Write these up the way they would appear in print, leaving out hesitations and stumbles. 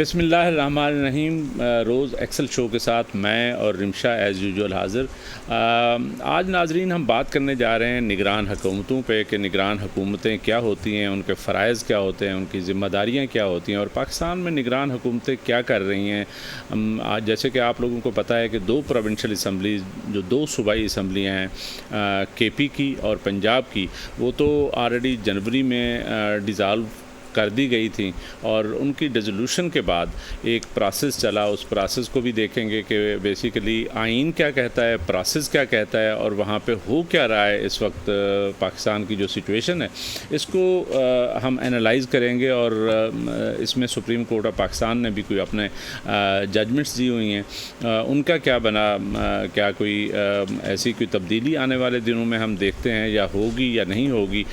بسم اللہ الرحمن الرحیم۔ روز ایکسل شو کے ساتھ میں اور رمشا ایز یوزول حاضر۔ آج ناظرین ہم بات کرنے جا رہے ہیں نگران حکومتوں پہ کہ نگران حکومتیں کیا ہوتی ہیں، ان کے فرائض کیا ہوتے ہیں، ان کی ذمہ داریاں کیا ہوتی ہیں اور پاکستان میں نگران حکومتیں کیا کر رہی ہیں۔ آج جیسے کہ آپ لوگوں کو پتہ ہے کہ دو پروونشل اسمبلیز، جو دو صوبائی اسمبلیاں ہیں کے پی کی اور پنجاب کی، وہ تو آلریڈی جنوری میں ڈیزالو کر دی گئی تھیں اور ان کی ڈیزولوشن کے بعد ایک پروسیس چلا۔ اس پروسیس کو بھی دیکھیں گے کہ بیسیکلی آئین کیا کہتا ہے، پروسیس کیا کہتا ہے اور وہاں پہ ہو کیا رہا ہے اس وقت پاکستان کی جو سچویشن ہے، اس کو ہم انالائز کریں گے۔ اور اس میں سپریم کورٹ آف پاکستان نے بھی کوئی اپنے ججمنٹس دی ہوئی ہیں، ان کا کیا بنا، کیا کوئی ایسی کوئی تبدیلی آنے والے دنوں میں ہم دیکھتے ہیں یا ہوگی یا نہیں ہوگی۔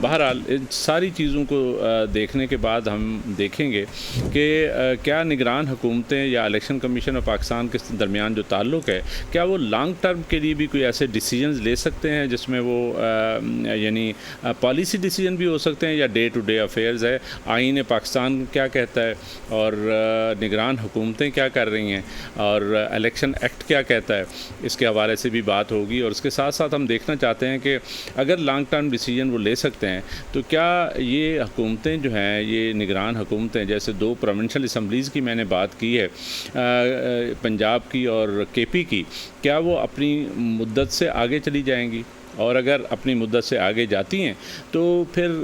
بہرحال ان ساری چیزوں کو دیکھنے کے بعد ہم دیکھیں گے کہ کیا نگران حکومتیں یا الیکشن کمیشن آف پاکستان کے درمیان جو تعلق ہے، کیا وہ لانگ ٹرم کے لیے بھی کوئی ایسے ڈیسیجنز لے سکتے ہیں جس میں وہ یعنی پالیسی ڈیسیجن بھی ہو سکتے ہیں یا ڈے ٹو ڈے افیئرز ہے۔ آئین پاکستان کیا کہتا ہے اور نگران حکومتیں کیا کر رہی ہیں اور الیکشن ایکٹ کیا کہتا ہے، اس کے حوالے سے بھی بات ہوگی۔ اور اس کے ساتھ ساتھ ہم دیکھنا چاہتے ہیں کہ اگر لانگ ٹرم ڈیسیجن وہ لے سکتے ہیں تو کیا یہ حکومتیں جو ہیں، یہ نگران حکومتیں، جیسے دو پروونشل اسمبلیز کی میں نے بات کی ہے، پنجاب کی اور کے پی کی، کیا وہ اپنی مدت سے آگے چلی جائیں گی؟ اور اگر اپنی مدت سے آگے جاتی ہیں تو پھر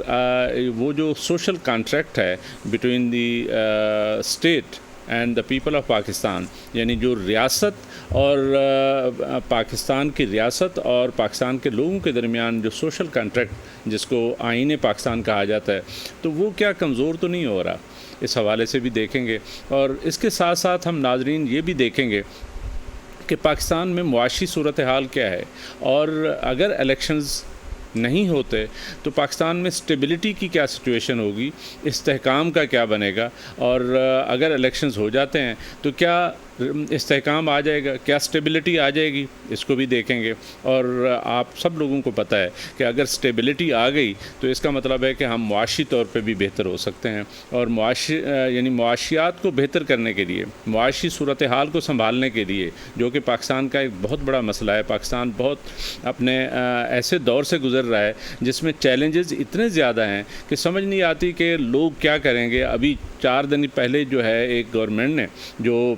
وہ جو سوشل کانٹریکٹ ہے between the state and the people of Pakistan, یعنی جو ریاست اور پاکستان کی ریاست اور پاکستان کے لوگوں کے درمیان جو سوشل کانٹریکٹ جس کو آئین پاکستان کہا جاتا ہے، تو وہ کیا کمزور تو نہیں ہو رہا؟ اس حوالے سے بھی دیکھیں گے۔ اور اس کے ساتھ ساتھ ہم ناظرین یہ بھی دیکھیں گے کہ پاکستان میں معاشی صورتحال کیا ہے، اور اگر الیکشنز نہیں ہوتے تو پاکستان میں اسٹیبلٹی کی کیا سچویشن ہوگی، استحکام کا کیا بنے گا، اور اگر الیکشنز ہو جاتے ہیں تو کیا استحکام آ جائے گا، کیا اسٹیبلٹی آ جائے گی، اس کو بھی دیکھیں گے۔ اور آپ سب لوگوں کو پتہ ہے کہ اگر اسٹیبلٹی آ گئی تو اس کا مطلب ہے کہ ہم معاشی طور پہ بھی بہتر ہو سکتے ہیں، اور یعنی معاشیات کو بہتر کرنے کے لیے، معاشی صورتحال کو سنبھالنے کے لیے، جو کہ پاکستان کا ایک بہت بڑا مسئلہ ہے۔ پاکستان بہت اپنے ایسے دور سے گزر رہا ہے جس میں چیلنجز اتنے زیادہ ہیں کہ سمجھ نہیں آتی کہ لوگ کیا کریں گے۔ ابھی 4 دن پہلے جو ہے ایک گورنمنٹ نے، جو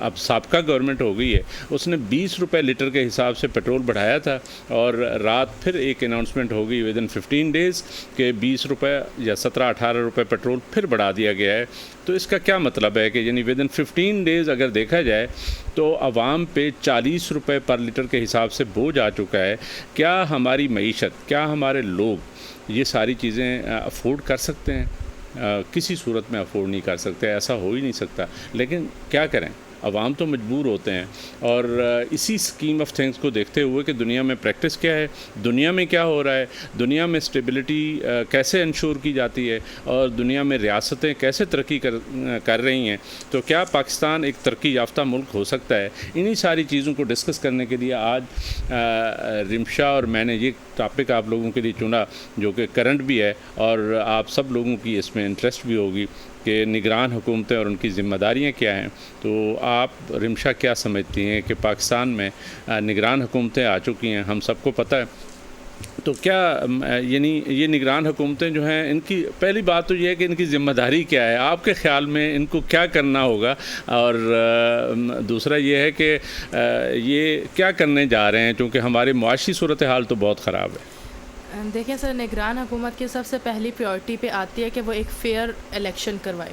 اب سابقہ گورنمنٹ ہو گئی ہے، اس نے 20 روپے لیٹر کے حساب سے پیٹرول بڑھایا تھا، اور رات پھر ایک اناؤنسمنٹ ہو گئی ودن 15 ڈیز کہ 20 روپے یا 17-18 روپے پیٹرول پھر بڑھا دیا گیا ہے۔ تو اس کا کیا مطلب ہے کہ یعنی ودن 15 ڈیز اگر دیکھا جائے تو عوام پہ 40 روپے پر لیٹر کے حساب سے بوجھ آ چکا ہے۔ کیا ہماری معیشت، کیا ہمارے لوگ یہ ساری چیزیں افورڈ کر سکتے ہیں؟ کسی صورت میں افورڈ نہیں کر سکتے، ایسا ہو ہی نہیں سکتا۔ لیکن کیا کریں، عوام تو مجبور ہوتے ہیں۔ اور اسی اسکیم آف تھنگس کو دیکھتے ہوئے کہ دنیا میں پریکٹس کیا ہے، دنیا میں کیا ہو رہا ہے، دنیا میں اسٹیبلٹی کیسے انشور کی جاتی ہے، اور دنیا میں ریاستیں کیسے ترقی کر رہی ہیں، تو کیا پاکستان ایک ترقی یافتہ ملک ہو سکتا ہے؟ انہی ساری چیزوں کو ڈسکس کرنے کے لیے آج رمشا اور میں نے یہ ٹاپک آپ لوگوں کے لیے چنا، جو کہ کرنٹ بھی ہے اور آپ سب لوگوں کی اس میں انٹرسٹ بھی ہوگی کہ نگران حکومتیں اور ان کی ذمہ داریاں کیا ہیں۔ تو آپ رمشا کیا سمجھتی ہیں کہ پاکستان میں نگران حکومتیں آ چکی ہیں، ہم سب کو پتہ ہے، تو کیا یعنی یہ نگران حکومتیں جو ہیں، ان کی پہلی بات تو یہ ہے کہ ان کی ذمہ داری کیا ہے، آپ کے خیال میں ان کو کیا کرنا ہوگا، اور دوسرا یہ ہے کہ یہ کیا کرنے جا رہے ہیں، چونکہ ہماری معاشی صورتحال تو بہت خراب ہے۔ دیکھیں سر، نگران حکومت کی سب سے پہلی پریورٹی پہ آتی ہے کہ وہ ایک فیئر الیکشن کروائے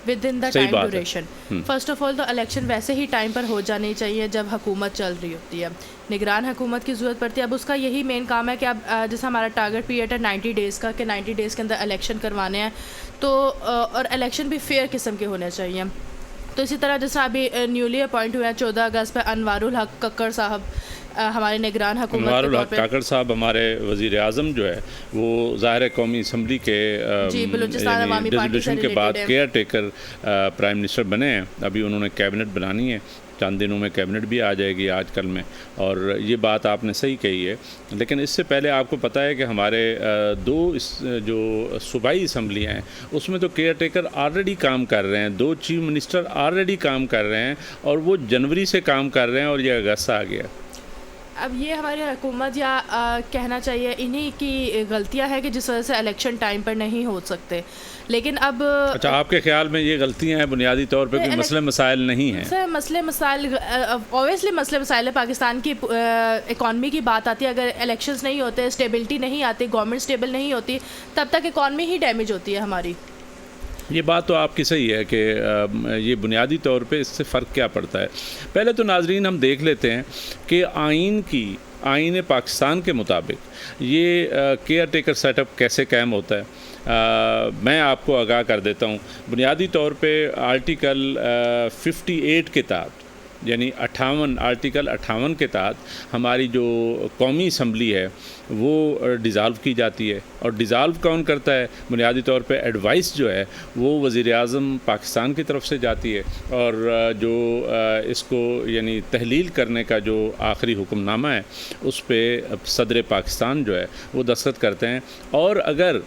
with in the time duration. First of all تو الیکشن ویسے ہی ٹائم پر ہو جانی چاہیے جب حکومت چل رہی ہوتی ہے۔ نگران حکومت کی ضرورت پڑتی ہے، اب اس کا یہی مین کام ہے کہ اب جیسا ہمارا ٹارگیٹ پیریڈ ہے 90 ڈیز کا، کہ 90 ڈیز کے اندر الیکشن کروانے ہیں، تو اور الیکشن بھی فیئر قسم کے ہونے چاہیے۔ تو اسی طرح جیسا ابھی نیولی اپوائنٹ ہوئے ہیں 14 اگست پہ انوار الحق ککڑ صاحب ہمارے نگران حکومت انوار الحق کاکڑ صاحب ہمارے وزیر اعظم جو ہے، وہ ظاہر قومی اسمبلی کے ڈیزولوشن کے بعد کیئر ٹیکر پرائم منسٹر بنے ہیں۔ ابھی انہوں نے کیبنٹ بنانی ہے چند دنوں میں کیبنٹ بھی آ جائے گی آج کل میں، اور یہ بات آپ نے صحیح کہی ہے. لیکن اس سے پہلے آپ کو پتہ ہے کہ ہمارے دو جو صوبائی اسمبلیاں ہیں اس میں تو کیئر ٹیکر آلریڈی کام کر رہے ہیں، 2 چیف منسٹر آلریڈی کام کر رہے ہیں، اور وہ جنوری سے کام کر رہے ہیں اور یہ اگست آ گیا. اب یہ ہماری حکومت یا کہنا چاہیے انہی کی غلطیاں ہیں کہ جس وجہ سے الیکشن ٹائم پر نہیں ہو سکتے. لیکن اب اچھا، آپ کے خیال میں یہ غلطیاں ہیں بنیادی طور پہ کوئی مسئلے مسائل نہیں ہیں؟ سر مسئلے مسائل اوبویسلی مسئلے مسائل ہے. پاکستان کی اکانومی کی بات آتی ہے، اگر الیکشنز نہیں ہوتے، اسٹیبلٹی نہیں آتی، گورنمنٹ اسٹیبل نہیں ہوتی، تب تک اکانومی ہی ڈیمیج ہوتی ہے ہماری. یہ بات تو آپ کی صحیح ہے کہ یہ بنیادی طور پہ اس سے فرق کیا پڑتا ہے. پہلے تو ناظرین ہم دیکھ لیتے ہیں کہ آئین پاکستان کے مطابق یہ کیئر ٹیکر سیٹ اپ کیسے قائم ہوتا ہے. میں آپ کو آگاہ کر دیتا ہوں. بنیادی طور پہ آرٹیکل 58 کے تحت، یعنی آرٹیکل 58 کے تحت ہماری جو قومی اسمبلی ہے وہ ڈیزالو کی جاتی ہے. اور ڈیزالو کون کرتا ہے؟ بنیادی طور پہ ایڈوائس جو ہے وہ وزیر اعظم پاکستان کی طرف سے جاتی ہے، اور جو اس کو یعنی تحلیل کرنے کا جو آخری حکم نامہ ہے اس پہ صدر پاکستان جو ہے وہ دستخط کرتے ہیں. اور اگر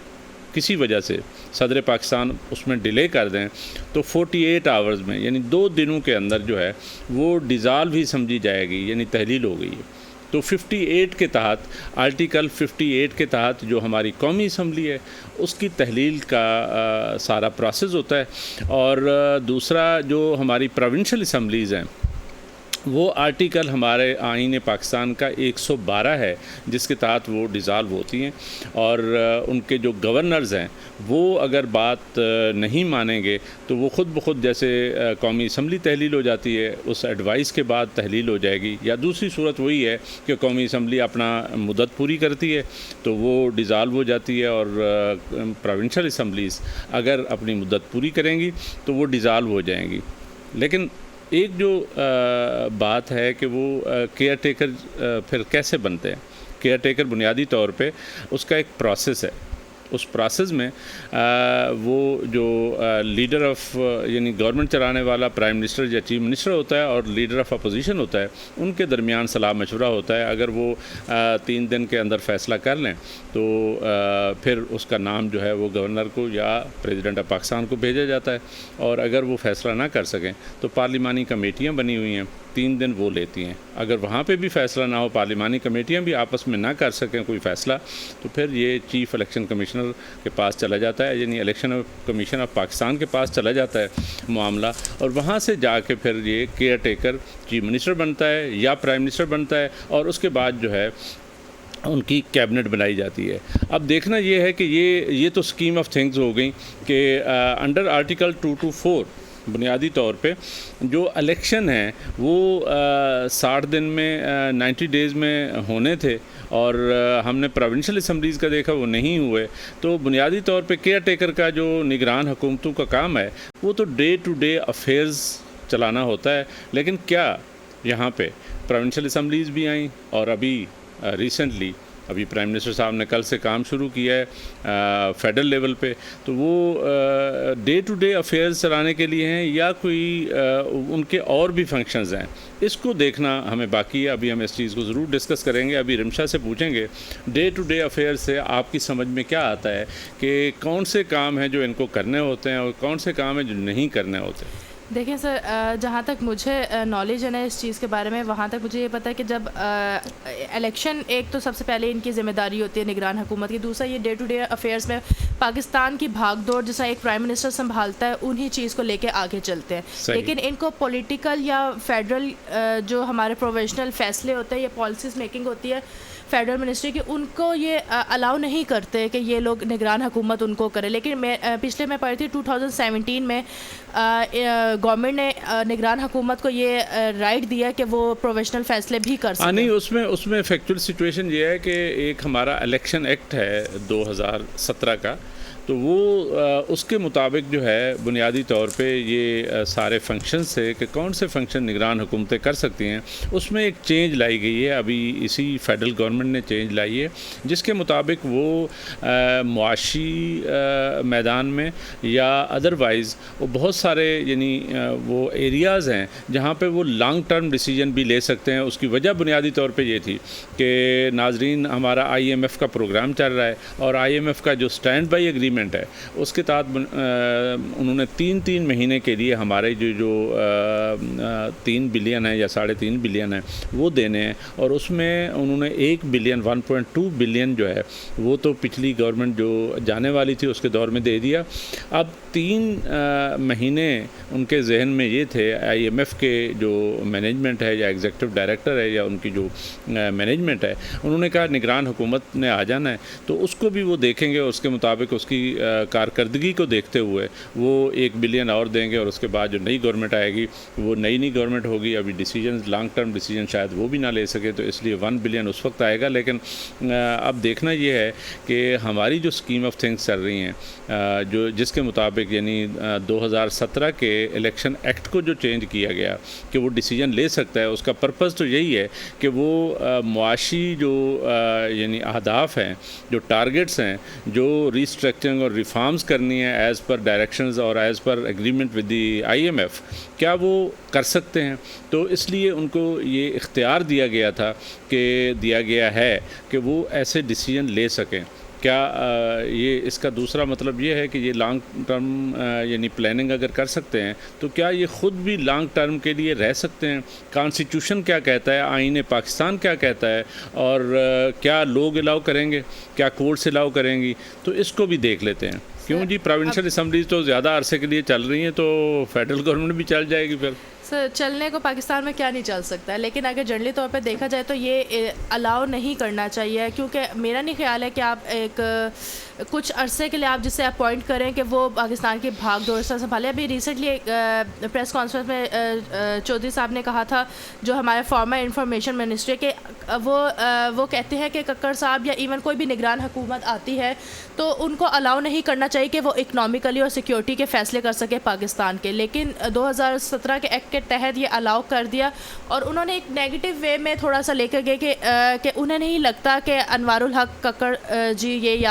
کسی وجہ سے صدر پاکستان اس میں ڈیلے کر دیں تو 48 آورز میں، یعنی 2 دنوں کے اندر جو ہے وہ ڈیزالو ہی سمجھی جائے گی، یعنی تحلیل ہو گئی ہے. تو 58 کے تحت، آرٹیکل 58 کے تحت جو ہماری قومی اسمبلی ہے اس کی تحلیل کا سارا پروسیس ہوتا ہے. اور دوسرا جو ہماری پروونشل اسمبلیز ہیں وہ آرٹیکل ہمارے آئین پاکستان کا 112 ہے جس کے تحت وہ ڈیزالو ہوتی ہیں. اور ان کے جو گورنرز ہیں وہ اگر بات نہیں مانیں گے تو وہ خود بخود، جیسے قومی اسمبلی تحلیل ہو جاتی ہے اس ایڈوائس کے بعد تحلیل ہو جائے گی، یا دوسری صورت وہی ہے کہ قومی اسمبلی اپنا مدت پوری کرتی ہے تو وہ ڈیزالو ہو جاتی ہے، اور پروونشل اسمبلیز اگر اپنی مدت پوری کریں گی تو وہ ڈیزالو ہو جائیں گی. لیکن ایک جو بات ہے کہ وہ کیئر ٹیکر پھر کیسے بنتے ہیں. کیئر ٹیکر بنیادی طور پہ اس کا ایک پروسیس ہے. اس پروسیس میں وہ جو لیڈر آف یعنی گورنمنٹ چلانے والا پرائم منسٹر یا چیف منسٹر ہوتا ہے، اور لیڈر آف اپوزیشن ہوتا ہے، ان کے درمیان صلاح مشورہ ہوتا ہے. اگر وہ 3 دن کے اندر فیصلہ کر لیں تو پھر اس کا نام جو ہے وہ گورنر کو یا پریزیڈنٹ آف پاکستان کو بھیجا جاتا ہے. اور اگر وہ فیصلہ نہ کر سکیں تو پارلیمانی کمیٹیاں بنی ہوئی ہیں، 3 دن وہ لیتی ہیں. اگر وہاں پہ بھی فیصلہ نہ ہو، پارلیمانی کمیٹیاں بھی آپس میں نہ کر سکیں کوئی فیصلہ، تو پھر یہ چیف الیکشن کمیشنر کے پاس چلا جاتا ہے، یعنی الیکشن کمیشن آف پاکستان کے پاس چلا جاتا ہے معاملہ. اور وہاں سے جا کے پھر یہ کیئر ٹیکر چیف منسٹر بنتا ہے یا پرائم منسٹر بنتا ہے، اور اس کے بعد جو ہے ان کی کیبنٹ بنائی جاتی ہے. اب دیکھنا یہ ہے کہ یہ تو اسکیم آف تھنگز ہو گئیں کہ انڈر آرٹیکل 224 بنیادی طور پہ جو الیکشن ہیں وہ 60 دن میں 90 ڈیز میں ہونے تھے، اور ہم نے پروونشل اسمبلیز کا دیکھا وہ نہیں ہوئے. تو بنیادی طور پہ کیئر ٹیکر کا جو نگران حکومتوں کا کام ہے وہ تو ڈے ٹو ڈے افیئرز چلانا ہوتا ہے. لیکن کیا یہاں پہ پروونشل اسمبلیز بھی آئیں، اور ابھی ریسنٹلی ابھی پرائم منسٹر صاحب نے کل سے کام شروع کیا ہے فیڈرل لیول پہ، تو وہ ڈے ٹو ڈے افیئرز چلانے کے لیے ہیں یا کوئی ان کے اور بھی فنکشنز ہیں. اس کو دیکھنا ہمیں باقی ہے. ابھی ہم اس چیز کو ضرور ڈسکس کریں گے. ابھی رمشا سے پوچھیں گے ڈے ٹو ڈے افیئر سے آپ کی سمجھ میں کیا آتا ہے کہ کون سے کام ہیں جو ان کو کرنے ہوتے ہیں اور کون سے کام ہیں جو نہیں کرنے ہوتے. دیکھیں سر، جہاں تک مجھے نالج ہے نا اس چیز کے بارے میں، وہاں تک مجھے یہ پتہ ہے کہ جب الیکشن، ایک تو سب سے پہلے ان کی ذمہ داری ہوتی ہے نگران حکومت کی، دوسرا یہ ڈے ٹو ڈے افیئرس میں پاکستان کی بھاگ دوڑ جیسا ایک پرائم منسٹر سنبھالتا ہے انہی چیز کو لے کے آگے چلتے ہیں. لیکن ان کو پولیٹیکل یا فیڈرل جو ہمارے پروفیشنل فیصلے ہوتے ہیں یا پالیسیز میکنگ ہوتی ہے فیڈرل منسٹری کی، ان کو یہ الاؤ نہیں کرتے کہ یہ لوگ نگران حکومت ان کو کرے. لیکن پچھلے میں پڑھی تھی 2017 میں گورنمنٹ نے نگران حکومت کو یہ رائٹ دیا کہ وہ پروفیشنل فیصلے بھی کر سکیں. نہیں، اس میں فیکچوئل سچویشن یہ ہے کہ ایک ہمارا الیکشن ایکٹ ہے 2017 کا، تو وہ اس کے مطابق جو ہے بنیادی طور پہ یہ سارے فنکشنز تھے کہ کون سے فنکشن نگران حکومتیں کر سکتی ہیں. اس میں ایک چینج لائی گئی ہے, ابھی اسی فیڈرل گورنمنٹ نے چینج لائی ہے, جس کے مطابق وہ معاشی میدان میں یا ادروائز وہ بہت سارے یعنی وہ ایریاز ہیں جہاں پہ وہ لانگ ٹرم ڈیسیجن بھی لے سکتے ہیں. اس کی وجہ بنیادی طور پہ یہ تھی کہ ناظرین ہمارا IMF کا پروگرام چل رہا ہے, اور IMF کا جو اسٹینڈ بائی ایگریمنٹ ہے اس کے تحت انہوں نے 3 مہینے کے لیے ہمارے جو 3 بلین ہے یا 3.5 بلین ہے وہ دینے ہیں, اور اس میں انہوں نے 1 بلین 1.2 بلین جو ہے وہ تو پچھلی گورنمنٹ جو جانے والی تھی اس کے دور میں دے دیا. اب 3 مہینے ان کے ذہن میں یہ تھے, IMF کے جو مینجمنٹ ہے یا ایگزیکٹو ڈائریکٹر ہے یا ان کی جو مینجمنٹ ہے, انہوں نے کہا نگران حکومت نے آ جانا ہے تو اس کو بھی وہ دیکھیں گے, اس کے مطابق اس کی کارکردگی کو دیکھتے ہوئے وہ 1 بلین اور دیں گے, اور اس کے بعد جو نئی گورنمنٹ آئے گی وہ نئی گورنمنٹ ہوگی. ابھی ڈیسیجنز لانگ ٹرم ڈیسیجن شاید وہ بھی نہ لے سکے, تو اس لیے 1 بلین اس وقت آئے گا. لیکن اب دیکھنا یہ ہے کہ ہماری جو اسکیم آف تھنگس چل رہی ہیں جس کے مطابق یعنی 2017 کے الیکشن ایکٹ کو جو چینج کیا گیا کہ وہ ڈیسیجن لے سکتا ہے, اس کا پرپز تو یہی ہے کہ وہ معاشی جو یعنی اہداف ہیں, جو ٹارگٹس ہیں, جو ریسٹرکچرنگ اور ریفارمز کرنی ہے ایز پر ڈائریکشنز اور as per agreement with the IMF, کیا وہ کر سکتے ہیں. تو اس لیے ان کو یہ اختیار دیا گیا تھا کہ دیا گیا ہے کہ وہ ایسے ڈیسیجن لے سکیں. کیا یہ اس کا دوسرا مطلب یہ ہے کہ یہ لانگ ٹرم یعنی پلاننگ اگر کر سکتے ہیں تو کیا یہ خود بھی لانگ ٹرم کے لیے رہ سکتے ہیں؟ کانسٹیٹیوشن کیا کہتا ہے, آئین پاکستان کیا کہتا ہے, اور کیا لوگ الاؤ کریں گے, کیا کورٹس الاؤ کریں گی, تو اس کو بھی دیکھ لیتے ہیں. کیوں جی, پروونشل اسمبلیز تو زیادہ عرصے کے لیے چل رہی ہیں, تو فیڈرل گورنمنٹ بھی چل جائے گی. پھر سر چلنے کو پاکستان میں کیا نہیں چل سکتا ہے, لیکن اگر جنرلی طور پہ دیکھا جائے تو یہ الاؤ نہیں کرنا چاہیے, کیونکہ میرا نہیں خیال ہے کہ آپ ایک کچھ عرصے کے لیے آپ جسے اپوائنٹ کریں کہ وہ پاکستان کی بھاگ دوڑ سے سنبھالے. ابھی ریسنٹلی پریس کانفرنس میں چودھری صاحب نے کہا تھا, جو ہمارے فارمر انفارمیشن منسٹری کے, وہ کہتے ہیں کہ ککڑ صاحب یا ایون کوئی بھی نگران حکومت آتی ہے تو ان کو الاؤ نہیں کرنا چاہیے کہ وہ اکنامکلی اور سیکیورٹی کے فیصلے کر سکے پاکستان کے. لیکن 2017 کے ایکٹ کے تحت یہ الاؤ کر دیا, اور انہوں نے ایک نیگیٹو وے میں تھوڑا سا لے کر گئے کہ انہیں نہیں لگتا کہ انوار الحق ککڑ جی یہ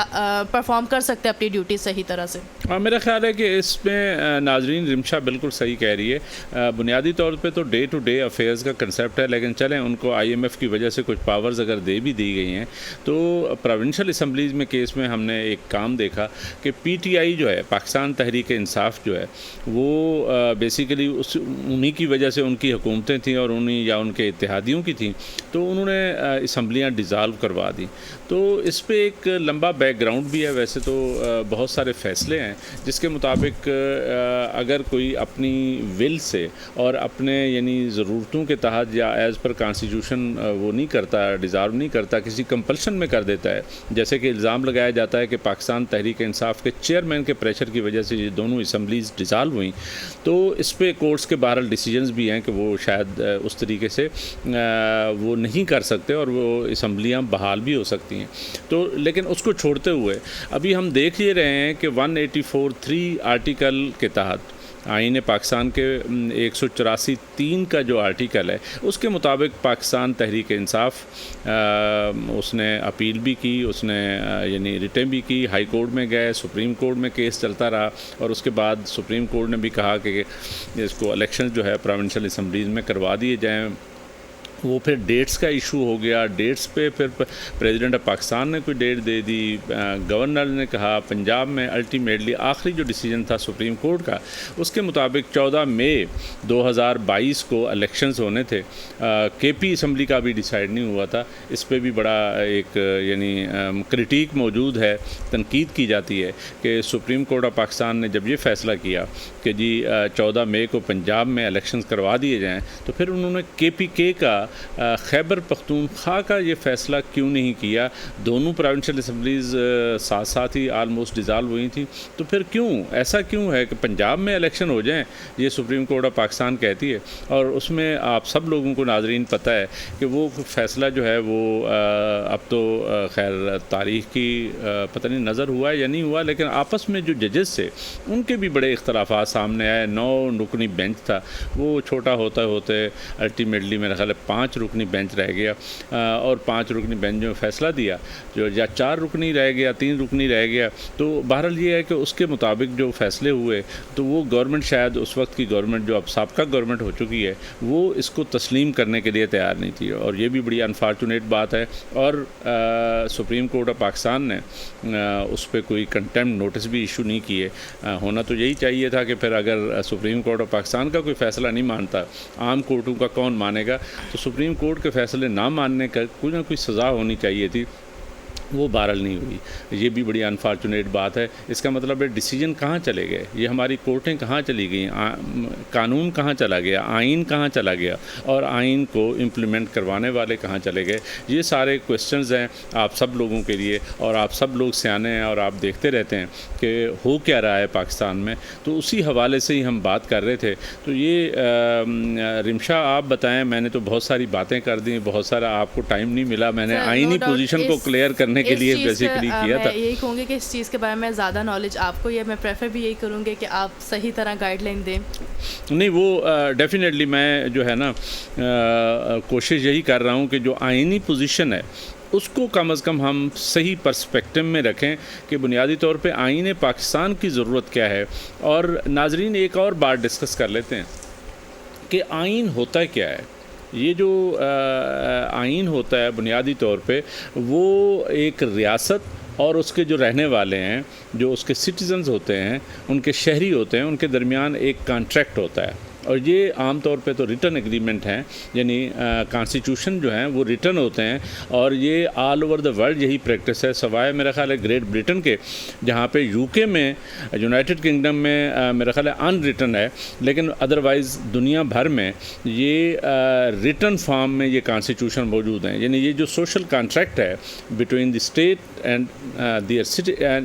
پرفارم کر سکتے اپنی ڈیوٹی صحیح طرح سے. میرا خیال ہے کہ اس میں ناظرین رمشا بالکل صحیح کہہ رہی ہے. بنیادی طور پہ تو ڈے ٹو ڈے افیئرز کا کنسیپٹ ہے, لیکن چلیں ان کو IMF کی وجہ سے کچھ پاورز اگر دے بھی دی گئی ہیں, تو پروونشل اسمبلیز میں کیس میں ہم نے ایک کام دیکھا کہ PTI جو ہے, پاکستان تحریک انصاف جو ہے, وہ بیسیکلی انہی کی وجہ سے ان کی حکومتیں تھیں اور انہی یا ان کے اتحادیوں کی تھیں, تو انہوں نے اسمبلیاں ڈیزالو کروا دیں. تو اس پہ ایک لمبا بیک گراؤنڈ بھی ہے. ویسے تو بہت سارے فیصلے ہیں جس کے مطابق اگر کوئی اپنی ول سے اور اپنے یعنی ضرورتوں کے تحت یا ایز پر کانسٹیٹیوشن وہ نہیں کرتا, ڈیزالو نہیں کرتا, کسی کمپلشن میں کر دیتا ہے, جیسے کہ الزام لگایا جاتا ہے کہ پاکستان تحریک انصاف کے چیئرمین کے پریشر کی وجہ سے یہ دونوں اسمبلیز ڈیزالو ہوئیں, تو اس پہ کورٹس کے بہرحال ڈیسیجنز بھی ہیں کہ وہ شاید اس طریقے سے وہ نہیں کر سکتے اور وہ اسمبلیاں بحال بھی ہو سکتی ہیں. تو لیکن اس کو چھوڑتے ہوئے ابھی ہم دیکھ یہ رہے ہیں کہ 184(3) آرٹیکل کے تحت آئین پاکستان کے 184(3) کا جو آرٹیکل ہے اس کے مطابق پاکستان تحریک انصاف اس نے اپیل بھی کی, اس نے یعنی ریٹیں بھی کی, ہائی کورٹ میں گئے, سپریم کورٹ میں کیس چلتا رہا, اور اس کے بعد سپریم کورٹ نے بھی کہا کہ اس کو الیکشن جو ہے پروونشل اسمبلیز میں کروا دیے جائیں. وہ پھر ڈیٹس کا ایشو ہو گیا, ڈیٹس پہ پھر پریزیڈنٹ آف پاکستان نے کوئی ڈیٹ دے دی, گورنر نے کہا, پنجاب میں الٹیمیٹلی آخری جو ڈیسیجن تھا سپریم کورٹ کا اس کے مطابق 14 مئی 2022 کو الیکشنز ہونے تھے. KP اسمبلی کا بھی ڈیسائیڈ نہیں ہوا تھا. اس پہ بھی بڑا ایک یعنی کرٹیک موجود ہے, تنقید کی جاتی ہے کہ سپریم کورٹ آف پاکستان نے جب یہ فیصلہ کیا کہ جی 14 مئی کو پنجاب میں الیکشنز کروا دیے جائیں, تو پھر انہوں نے KPK کا خیبر پختونخوا کا یہ فیصلہ کیوں نہیں کیا؟ دونوں پروونشل اسمبلیز ساتھ ساتھ ہی آلموسٹ ڈیزالو ہوئی تھیں، تو پھر کیوں ایسا کیوں ہے کہ پنجاب میں الیکشن ہو جائیں؟ یہ سپریم کورٹ آف پاکستان کہتی ہے، اور اس میں آپ سب لوگوں کو ناظرین پتہ ہے کہ وہ فیصلہ جو ہے وہ اب تو خیر تاریخ کی پتہ نہیں نظر ہوا ہے یا نہیں ہوا، لیکن آپس میں جو ججز تھے ان کے بھی بڑے اختلافات سامنے آئے۔ 9 رکنی بینچ تھا، وہ چھوٹا ہوتے الٹیمیٹلی میرا خیال ہے 5 رکنی بینچ رہ گیا، اور 5 رکنی بینچ جو فیصلہ دیا جو یا 4 رکنی رہ گیا 3 رکنی رہ گیا، تو بہرحال یہ ہے کہ اس کے مطابق جو فیصلے ہوئے تو وہ گورنمنٹ شاید اس وقت کی گورنمنٹ جو اب سابقہ گورنمنٹ ہو چکی ہے وہ اس کو تسلیم کرنے کے لیے تیار نہیں تھی، اور یہ بھی بڑی انفارچونیٹ بات ہے۔ اور سپریم کورٹ آف پاکستان نے اس پہ کوئی کنٹیمپٹ نوٹس بھی ایشو نہیں کیے۔ ہونا تو یہی چاہیے تھا کہ پھر اگر سپریم کورٹ آف پاکستان کا کوئی فیصلہ نہیں مانتا، عام کورٹوں کا کون مانے گا؟ تو سپریم کورٹ کے فیصلے نہ ماننے کا کوئی نہ کوئی سزا ہونی چاہیے تھی، وہ بہرحال نہیں ہوئی۔ یہ بھی بڑی انفارچونیٹ بات ہے۔ اس کا مطلب ہے ڈیسیجن کہاں چلے گئے، یہ ہماری کورٹیں کہاں چلی گئیں، قانون کہاں چلا گیا، آئین کہاں چلا گیا، اور آئین کو امپلیمنٹ کروانے والے کہاں چلے گئے؟ یہ سارے کویسچنز ہیں آپ سب لوگوں کے لیے، اور آپ سب لوگ سیانے ہیں اور آپ دیکھتے رہتے ہیں کہ ہو کیا رہا ہے پاکستان میں، تو اسی حوالے سے ہی ہم بات کر رہے تھے۔ تو یہ رمشا آپ بتائیں، میں نے تو بہت ساری باتیں کر دیں، بہت سارا آپ کو ٹائم نہیں ملا، میں نے آئینی پوزیشن کو کلیئر کرنے کے لیے بیسیکلی کیا تھا۔ میں یہی کہوں گی کہ اس چیز کے بارے میں زیادہ نالج آپ کو، یا میں پریفر بھی یہی کروں گی کہ آپ صحیح طرح گائیڈ لائن دیں۔ نہیں، وہ ڈیفینیٹلی میں جو ہے نا کوشش یہی کر رہا ہوں کہ جو آئینی پوزیشن ہے اس کو کم از کم ہم صحیح پرسپیکٹو میں رکھیں کہ بنیادی طور پہ آئین پاکستان کی ضرورت کیا ہے۔ اور ناظرین ایک اور بات ڈسکس کر لیتے ہیں کہ آئین ہوتا کیا ہے۔ یہ جو آئین ہوتا ہے بنیادی طور پہ وہ ایک ریاست اور اس کے جو رہنے والے ہیں، جو اس کے سٹیزنز ہوتے ہیں، ان کے شہری ہوتے ہیں، ان کے درمیان ایک کانٹریکٹ ہوتا ہے، اور یہ عام طور پہ تو ریٹن ایگریمنٹ ہیں، یعنی کانسٹیٹیوشن جو ہیں وہ ریٹن ہوتے ہیں، اور یہ آل اوور دا ورلڈ یہی پریکٹس ہے، سوائے میرا خیال ہے گریٹ برٹن کے، جہاں پہ یو کے میں یونائٹڈ کنگڈم میں میرا خیال ہے ان ریٹن ہے، لیکن ادروائز دنیا بھر میں یہ ریٹن فارم میں یہ کانسٹیٹیوشن موجود ہیں۔ یعنی یہ جو سوشل کانٹریکٹ ہے between the state and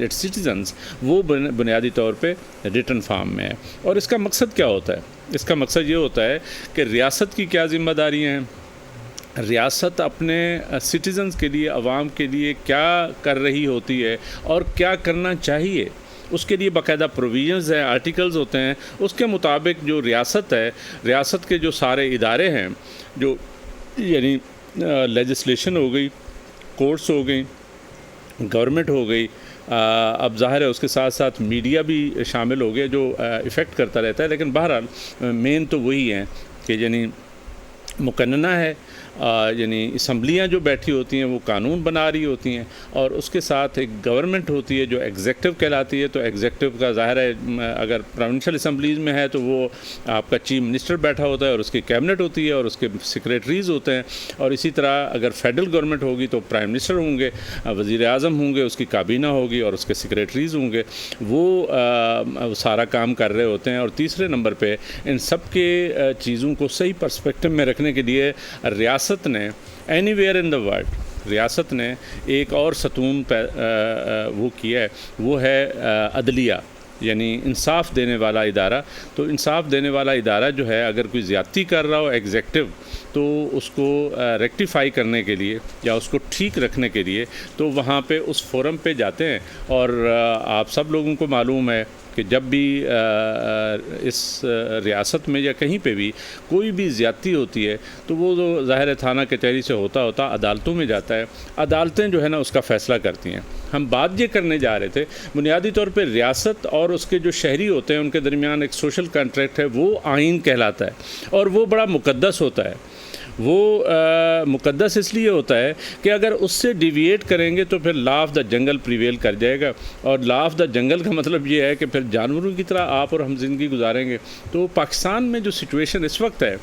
its citizens, وہ بنیادی طور پہ ریٹن فارم میں ہے۔ اور اس کا مقصد کیا ہوتا ہے؟ اس کا مقصد یہ ہوتا ہے کہ ریاست کی کیا ذمہ داریاں ہیں، ریاست اپنے سٹیزنز کے لیے، عوام کے لیے کیا کر رہی ہوتی ہے اور کیا کرنا چاہیے، اس کے لیے باقاعدہ پروویژنز ہیں، آرٹیکلز ہوتے ہیں۔ اس کے مطابق جو ریاست ہے، ریاست کے جو سارے ادارے ہیں، جو یعنی لیجسلیشن ہو گئی، کورٹس ہو گئی، گورنمنٹ ہو گئی، اب ظاہر ہے اس کے ساتھ ساتھ میڈیا بھی شامل ہو گیا جو افیکٹ کرتا رہتا ہے، لیکن بہرحال مین تو وہی ہیں کہ یعنی مقننہ ہے، یعنی اسمبلیاں جو بیٹھی ہوتی ہیں وہ قانون بنا رہی ہوتی ہیں، اور اس کے ساتھ ایک گورنمنٹ ہوتی ہے جو ایگزیکٹو کہلاتی ہے۔ تو ایگزیکٹو کا ظاہر ہے اگر پروونشل اسمبلیز میں ہے تو وہ آپ کا چیف منسٹر بیٹھا ہوتا ہے اور اس کی کیبنٹ ہوتی ہے اور اس کے سیکریٹریز ہوتے ہیں، اور اسی طرح اگر فیڈرل گورنمنٹ ہوگی تو پرائم منسٹر ہوں گے، وزیر اعظم ہوں گے، اس کی کابینہ ہوگی اور اس کے سیکریٹریز ہوں گے، وہ سارا کام کر رہے ہوتے ہیں۔ اور تیسرے نمبر پہ ان سب کے چیزوں کو صحیح پرسپیکٹو میں رکھنے کے لیے ریاست نے any where in the world, ریاست نے ایک اور ستون وہ کیا ہے، وہ ہے عدلیہ، یعنی انصاف دینے والا ادارہ۔ تو انصاف دینے والا ادارہ جو ہے اگر کوئی زیادتی کر رہا ہو ایگزیکٹو، تو اس کو ریکٹیفائی کرنے کے لیے یا اس کو ٹھیک رکھنے کے لیے تو وہاں پہ اس فورم پہ جاتے ہیں۔ اور آپ سب لوگوں کو معلوم ہے کہ جب بھی اس ریاست میں یا کہیں پہ بھی کوئی بھی زیادتی ہوتی ہے تو وہ ظاہر تھانہ کچہری سے ہوتا عدالتوں میں جاتا ہے، عدالتیں جو ہے نا اس کا فیصلہ کرتی ہیں۔ ہم بات یہ کرنے جا رہے تھے بنیادی طور پہ ریاست اور اس کے جو شہری ہوتے ہیں ان کے درمیان ایک سوشل کانٹریکٹ ہے، وہ آئین کہلاتا ہے، اور وہ بڑا مقدس ہوتا ہے۔ وہ مقدس اس لیے ہوتا ہے کہ اگر اس سے ڈیویٹ کریں گے تو پھر لا آف دا جنگل پریویل کر جائے گا، اور لا آف دا جنگل کا مطلب یہ ہے کہ پھر جانوروں کی طرح آپ اور ہم زندگی گزاریں گے۔ تو پاکستان میں جو سچویشن اس وقت ہے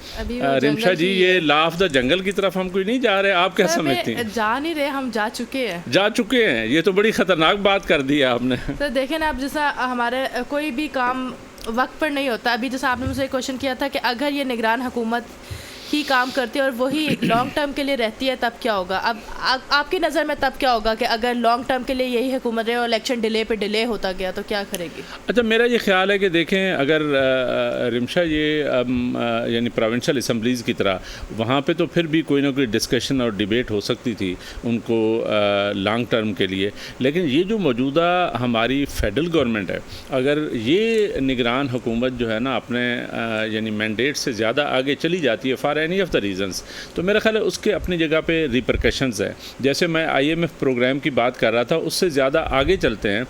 رمشا جی، یہ لا آف دا جنگل کی طرف ہم کوئی نہیں جا رہے، آپ کیا سمجھتی ہیں؟ جا نہیں رہے، ہم جا چکے ہیں۔ یہ تو بڑی خطرناک بات کر دی ہے آپ نے۔ تو دیکھیں نا، اب جیسا ہمارے کوئی بھی کام وقت پر نہیں ہوتا، ابھی جیسا آپ نے مجھے کوشچن کیا تھا کہ اگر یہ نگران حکومت ہی کام کرتی ہے اور وہی لانگ ٹرم کے لیے رہتی ہے تب کیا ہوگا؟ اب آپ کی نظر میں تب کیا ہوگا کہ اگر لانگ ٹرم کے لیے یہی حکومت رہے اور الیکشن ڈیلے پہ ڈیلے ہوتا گیا تو کیا کرے گی؟ اچھا میرا یہ خیال ہے کہ دیکھیں اگر رمشا یہ یعنی پروونشل اسمبلیز کی طرح وہاں پہ تو پھر بھی کوئی نہ کوئی ڈسکشن اور ڈیبیٹ ہو سکتی تھی ان کو لانگ ٹرم کے لیے، لیکن یہ جو موجودہ ہماری فیڈرل گورنمنٹ ہے اگر یہ نگران حکومت جو ہے نا اپنے یعنی مینڈیٹ سے زیادہ آگے چلی جاتی ہے for any of the reasons, تو میرا خیال ہے اس کے اپنی جگہ پہ ریپرکشنز ہیں. جیسے میں IMF پروگرام کی بات کر رہا تھا اس سے زیادہ آگے چلتے ہیں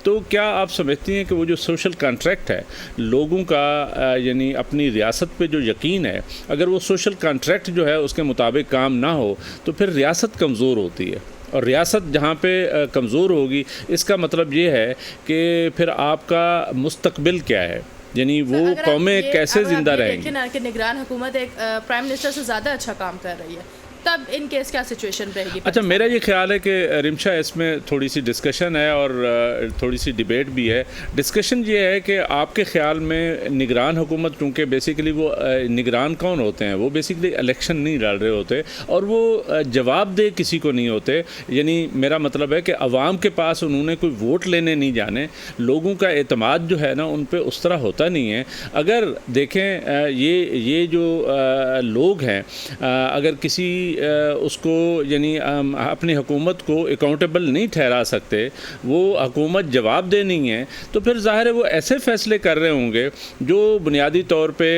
تو کیا آپ سمجھتی ہیں کہ وہ جو سوشل کانٹریکٹ ہے لوگوں کا یعنی اپنی ریاست پہ جو یقین ہے اگر وہ سوشل کانٹریکٹ جو ہے اس کے مطابق کام نہ ہو تو پھر ریاست کمزور ہوتی ہے، اور ریاست جہاں پہ کمزور ہوگی اس کا مطلب یہ ہے کہ پھر آپ کا مستقبل کیا ہے، یعنی وہ قومیں کیسے زندہ رہیں گی. دیکھیں نا کہ نگران حکومت ایک پرائم منسٹر سے زیادہ اچھا کام کر رہی ہے، تب ان کیس کیا سچویشن رہے گی؟ اچھا میرا یہ خیال ہے کہ رمشا اس میں تھوڑی سی ڈسکشن ہے اور تھوڑی سی ڈیبیٹ بھی ہے. ڈسکشن یہ ہے کہ آپ کے خیال میں نگران حکومت کیونکہ بیسیکلی وہ نگران کون ہوتے ہیں، وہ بیسیکلی الیکشن نہیں لڑ رہے ہوتے اور وہ جواب دہ کسی کو نہیں ہوتے، یعنی میرا مطلب ہے کہ عوام کے پاس انہوں نے کوئی ووٹ لینے نہیں جانے، لوگوں کا اعتماد جو ہے نا ان پہ اس طرح ہوتا نہیں ہے. اگر دیکھیں یہ جو لوگ ہیں اگر کسی اس کو یعنی اپنی حکومت کو اکاؤنٹیبل نہیں ٹھہرا سکتے، وہ حکومت جواب دہ نہیں ہے، تو پھر ظاہر ہے وہ ایسے فیصلے کر رہے ہوں گے جو بنیادی طور پہ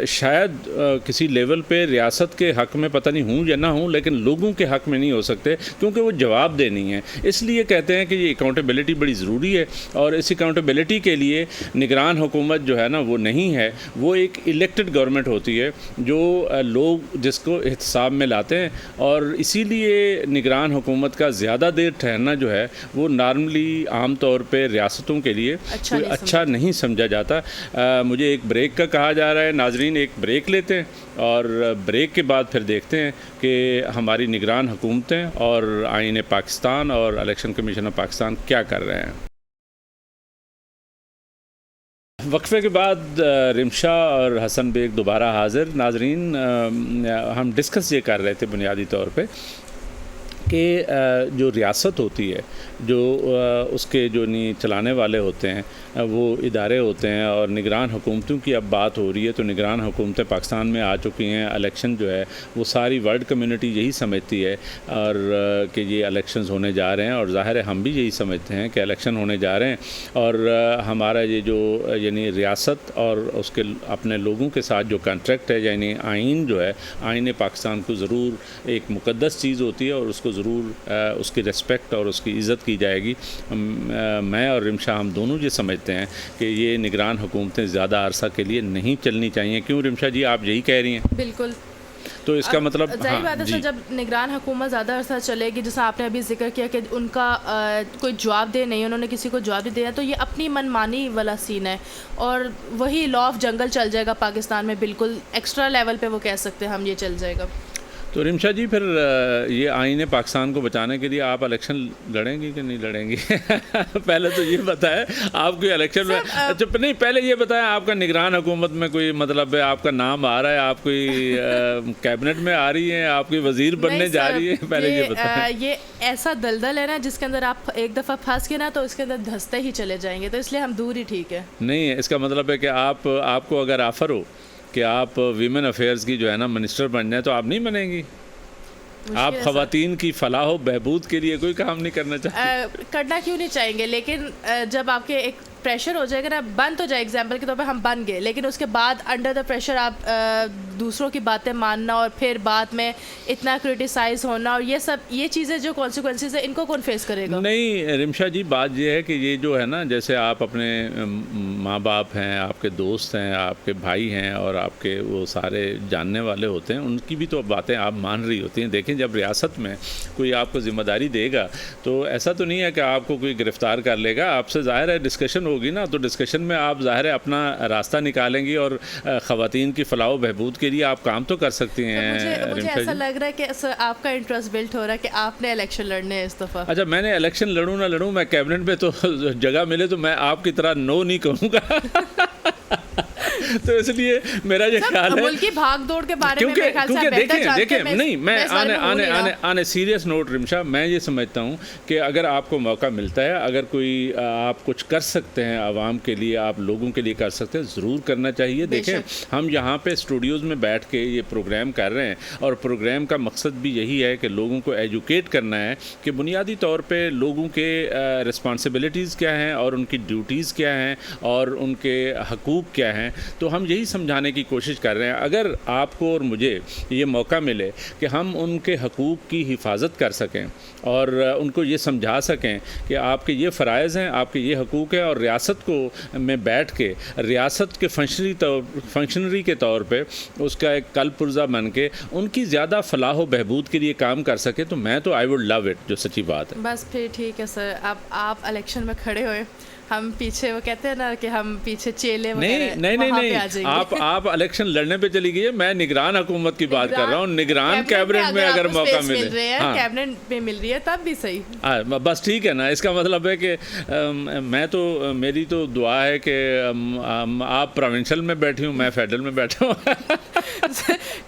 شاید کسی لیول پہ ریاست کے حق میں پتہ نہیں ہوں یا نہ ہوں لیکن لوگوں کے حق میں نہیں ہو سکتے کیونکہ وہ جواب دہ نہیں ہیں. اس لیے کہتے ہیں کہ یہ اکاؤنٹیبلٹی بڑی ضروری ہے اور اس اکاؤنٹیبلٹی کے لیے نگران حکومت جو ہے نا وہ نہیں ہے، وہ ایک الیکٹڈ گورنمنٹ ہوتی ہے جو لوگ جس کو احتساب میں لاتے ہیں، اور اسی لیے نگران حکومت کا زیادہ دیر ٹھہرنا جو ہے وہ نارملی عام طور پہ ریاستوں کے لیے کوئی اچھا نہیں سمجھا جاتا. مجھے ایک بریک کا کہا جا رہا ہے، ناظرین ایک بریک لیتے ہیں اور بریک کے بعد پھر دیکھتے ہیں کہ ہماری نگران حکومتیں اور آئین پاکستان اور الیکشن کمیشن آف پاکستان کیا کر رہے ہیں. وقفے کے بعد رمشا اور حسن بیگ دوبارہ حاضر. ناظرین ہم ڈسکس یہ کر رہے تھے بنیادی طور پہ کہ جو ریاست ہوتی ہے جو اس کے جو چلانے والے ہوتے ہیں وہ ادارے ہوتے ہیں اور نگران حکومتوں کی اب بات ہو رہی ہے تو نگران حکومتیں پاکستان میں آ چکی ہیں. الیکشن جو ہے وہ ساری ورلڈ کمیونٹی یہی سمجھتی ہے اور کہ یہ الیکشنز ہونے جا رہے ہیں اور ظاہر ہے ہم بھی یہی سمجھتے ہیں کہ الیکشن ہونے جا رہے ہیں اور ہمارا یہ جو یعنی ریاست اور اس کے اپنے لوگوں کے ساتھ جو کانٹریکٹ ہے یعنی آئین جو ہے آئین پاکستان کو ضرور ایک مقدس چیز ہوتی ہے اور اس کو ضرور اس کی ریسپیکٹ اور اس کی عزت کی جائے گی. میں اور رمشا ہم دونوں یہ سمجھتے ہیں کہ یہ نگران حکومتیں زیادہ عرصہ کے لیے نہیں چلنی چاہیے. کیوں رمشا جی آپ یہی کہہ رہی ہیں؟ بالکل. تو اس کا مطلب ظاہر بات ہے سر جب نگران حکومت زیادہ عرصہ چلے گی جیسا آپ نے ابھی ذکر کیا کہ ان کا کوئی جواب دہ نہیں، انہوں نے کسی کو جواب نہیں دیا، تو یہ اپنی من مانی والا سین ہے اور وہی لا آف جنگل چل جائے گا پاکستان میں. بالکل ایکسٹرا لیول پہ وہ کہہ سکتے ہیں ہم یہ چل جائے گا. تو رمشا جی پھر یہ آئین پاکستان کو بچانے کے لیے آپ الیکشن لڑیں گی کہ نہیں لڑیں گی؟ پہلے تو یہ بتائیں آپ کوئی الیکشن میں نہیں، پہلے یہ بتائیں آپ کا نگران حکومت میں کوئی مطلب ہے آپ کا نام آ رہا ہے، آپ کوئی کیبنٹ میں آ رہی ہیں، آپ کوئی وزیر بننے جا رہی ہے؟ پہلے یہ بتائیں. یہ ایسا دلدل ہے نا جس کے اندر آپ ایک دفعہ پھنس گئے نا تو اس کے اندر دھستے ہی چلے جائیں گے، تو اس لیے ہم دور ہی ٹھیک ہے. نہیں، اس کا مطلب ہے کہ آپ کو اگر آفر ہو کہ آپ ویمن افیئرز کی جو ہے نا منسٹر بن جائیں تو آپ نہیں بنیں گی؟ آپ خواتین کی فلاح و بہبود کے لیے کوئی کام نہیں کرنا چاہتے؟ کرنا کیوں نہیں چاہیں گے، لیکن جب آپ کے ایک پریشر ہو جائے گا نا، بن تو جائے ایگزامپل کے طور پہ ہم بن گئے لیکن اس کے بعد انڈر دا پریشر آپ دوسروں کی باتیں ماننا اور پھر بعد میں اتنا کرٹیسائز ہونا اور یہ چیزیں جو کانسیکوینسز ہیں ان کو کون فیس کرے گا؟ نہیں رمشا جی، بات یہ ہے کہ یہ جو ہے نا جیسے آپ اپنے ماں باپ ہیں، آپ کے دوست ہیں، آپ کے بھائی ہیں اور آپ کے وہ سارے جاننے والے ہوتے ہیں، ان کی بھی تو باتیں آپ مان رہی ہوتی ہیں. دیکھیں جب ریاست میں کوئی آپ کو ذمہ داری دے گا تو ایسا تو نہیں ہے کہ آپ کو کوئی گرفتار کر لے گا، آپ سے ظاہر ہے ڈسکشن ہوگی نا، تو ڈسکشن میں آپ ظاہر ہے اپنا راستہ نکالیں گی اور خواتین کی فلاح و بہبود کے لیے آپ کام تو کر سکتی ہیں. مجھے ایسا لگ رہا ہے کہ آپ کا انٹرسٹ بلٹ ہو رہا ہے کہ آپ نے الیکشن لڑنے ہیں اس دفعہ. اچھا میں نے الیکشن لڑوں نہ لڑوں، میں کیبنٹ میں تو جگہ ملے تو میں آپ کی طرح نو نہیں کہوں گا. تو اس لیے میرا یہ خیال ہے ملکی بھاگ دوڑ کے بارے میں کیونکہ دیکھیں نہیں میں آنے سیریس نوٹ رمشا، میں یہ سمجھتا ہوں کہ اگر آپ کو موقع ملتا ہے، اگر کوئی آپ کچھ کر سکتے ہیں عوام کے لیے، آپ لوگوں کے لیے کر سکتے ہیں، ضرور کرنا چاہیے. دیکھیں ہم یہاں پہ اسٹوڈیوز میں بیٹھ کے یہ پروگرام کر رہے ہیں، اور پروگرام کا مقصد بھی یہی ہے کہ لوگوں کو ایجوکیٹ کرنا ہے کہ بنیادی طور پہ لوگوں کے رسپانسبلٹیز کیا ہیں اور ان کی ڈیوٹیز کیا ہیں اور ان کے حقوق کیا ہیں. تو ہم یہی سمجھانے کی کوشش کر رہے ہیں. اگر آپ کو اور مجھے یہ موقع ملے کہ ہم ان کے حقوق کی حفاظت کر سکیں اور ان کو یہ سمجھا سکیں کہ آپ کے یہ فرائض ہیں، آپ کے یہ حقوق ہیں، اور ریاست کو میں بیٹھ کے ریاست کے فنکشنری کے طور پہ اس کا ایک کل پرزہ بن کے ان کی زیادہ فلاح و بہبود کے لیے کام کر سکے، تو میں تو آئی وڈ لو اٹ، جو سچی بات ہے. بس پھر ٹھیک ہے سر. اب آپ الیکشن میں کھڑے ہوئے، ہم پیچھے، وہ کہتے ہیں نا کہ ہم پیچھے چیلے نہیں آپ الیکشن لڑنے پہ چلی گئی ہے. میں نگران حکومت کی بات کر رہا ہوں. نگران کیبنٹ میں اگر موقع ملے، کیبنٹ میں مل رہی ہے تب بھی صحیح، بس ٹھیک ہے نا. اس کا مطلب ہے کہ میں تو، میری تو دعا ہے کہ آپ پروونشل میں بیٹھی ہوں، میں فیڈرل میں بیٹھا ہوں.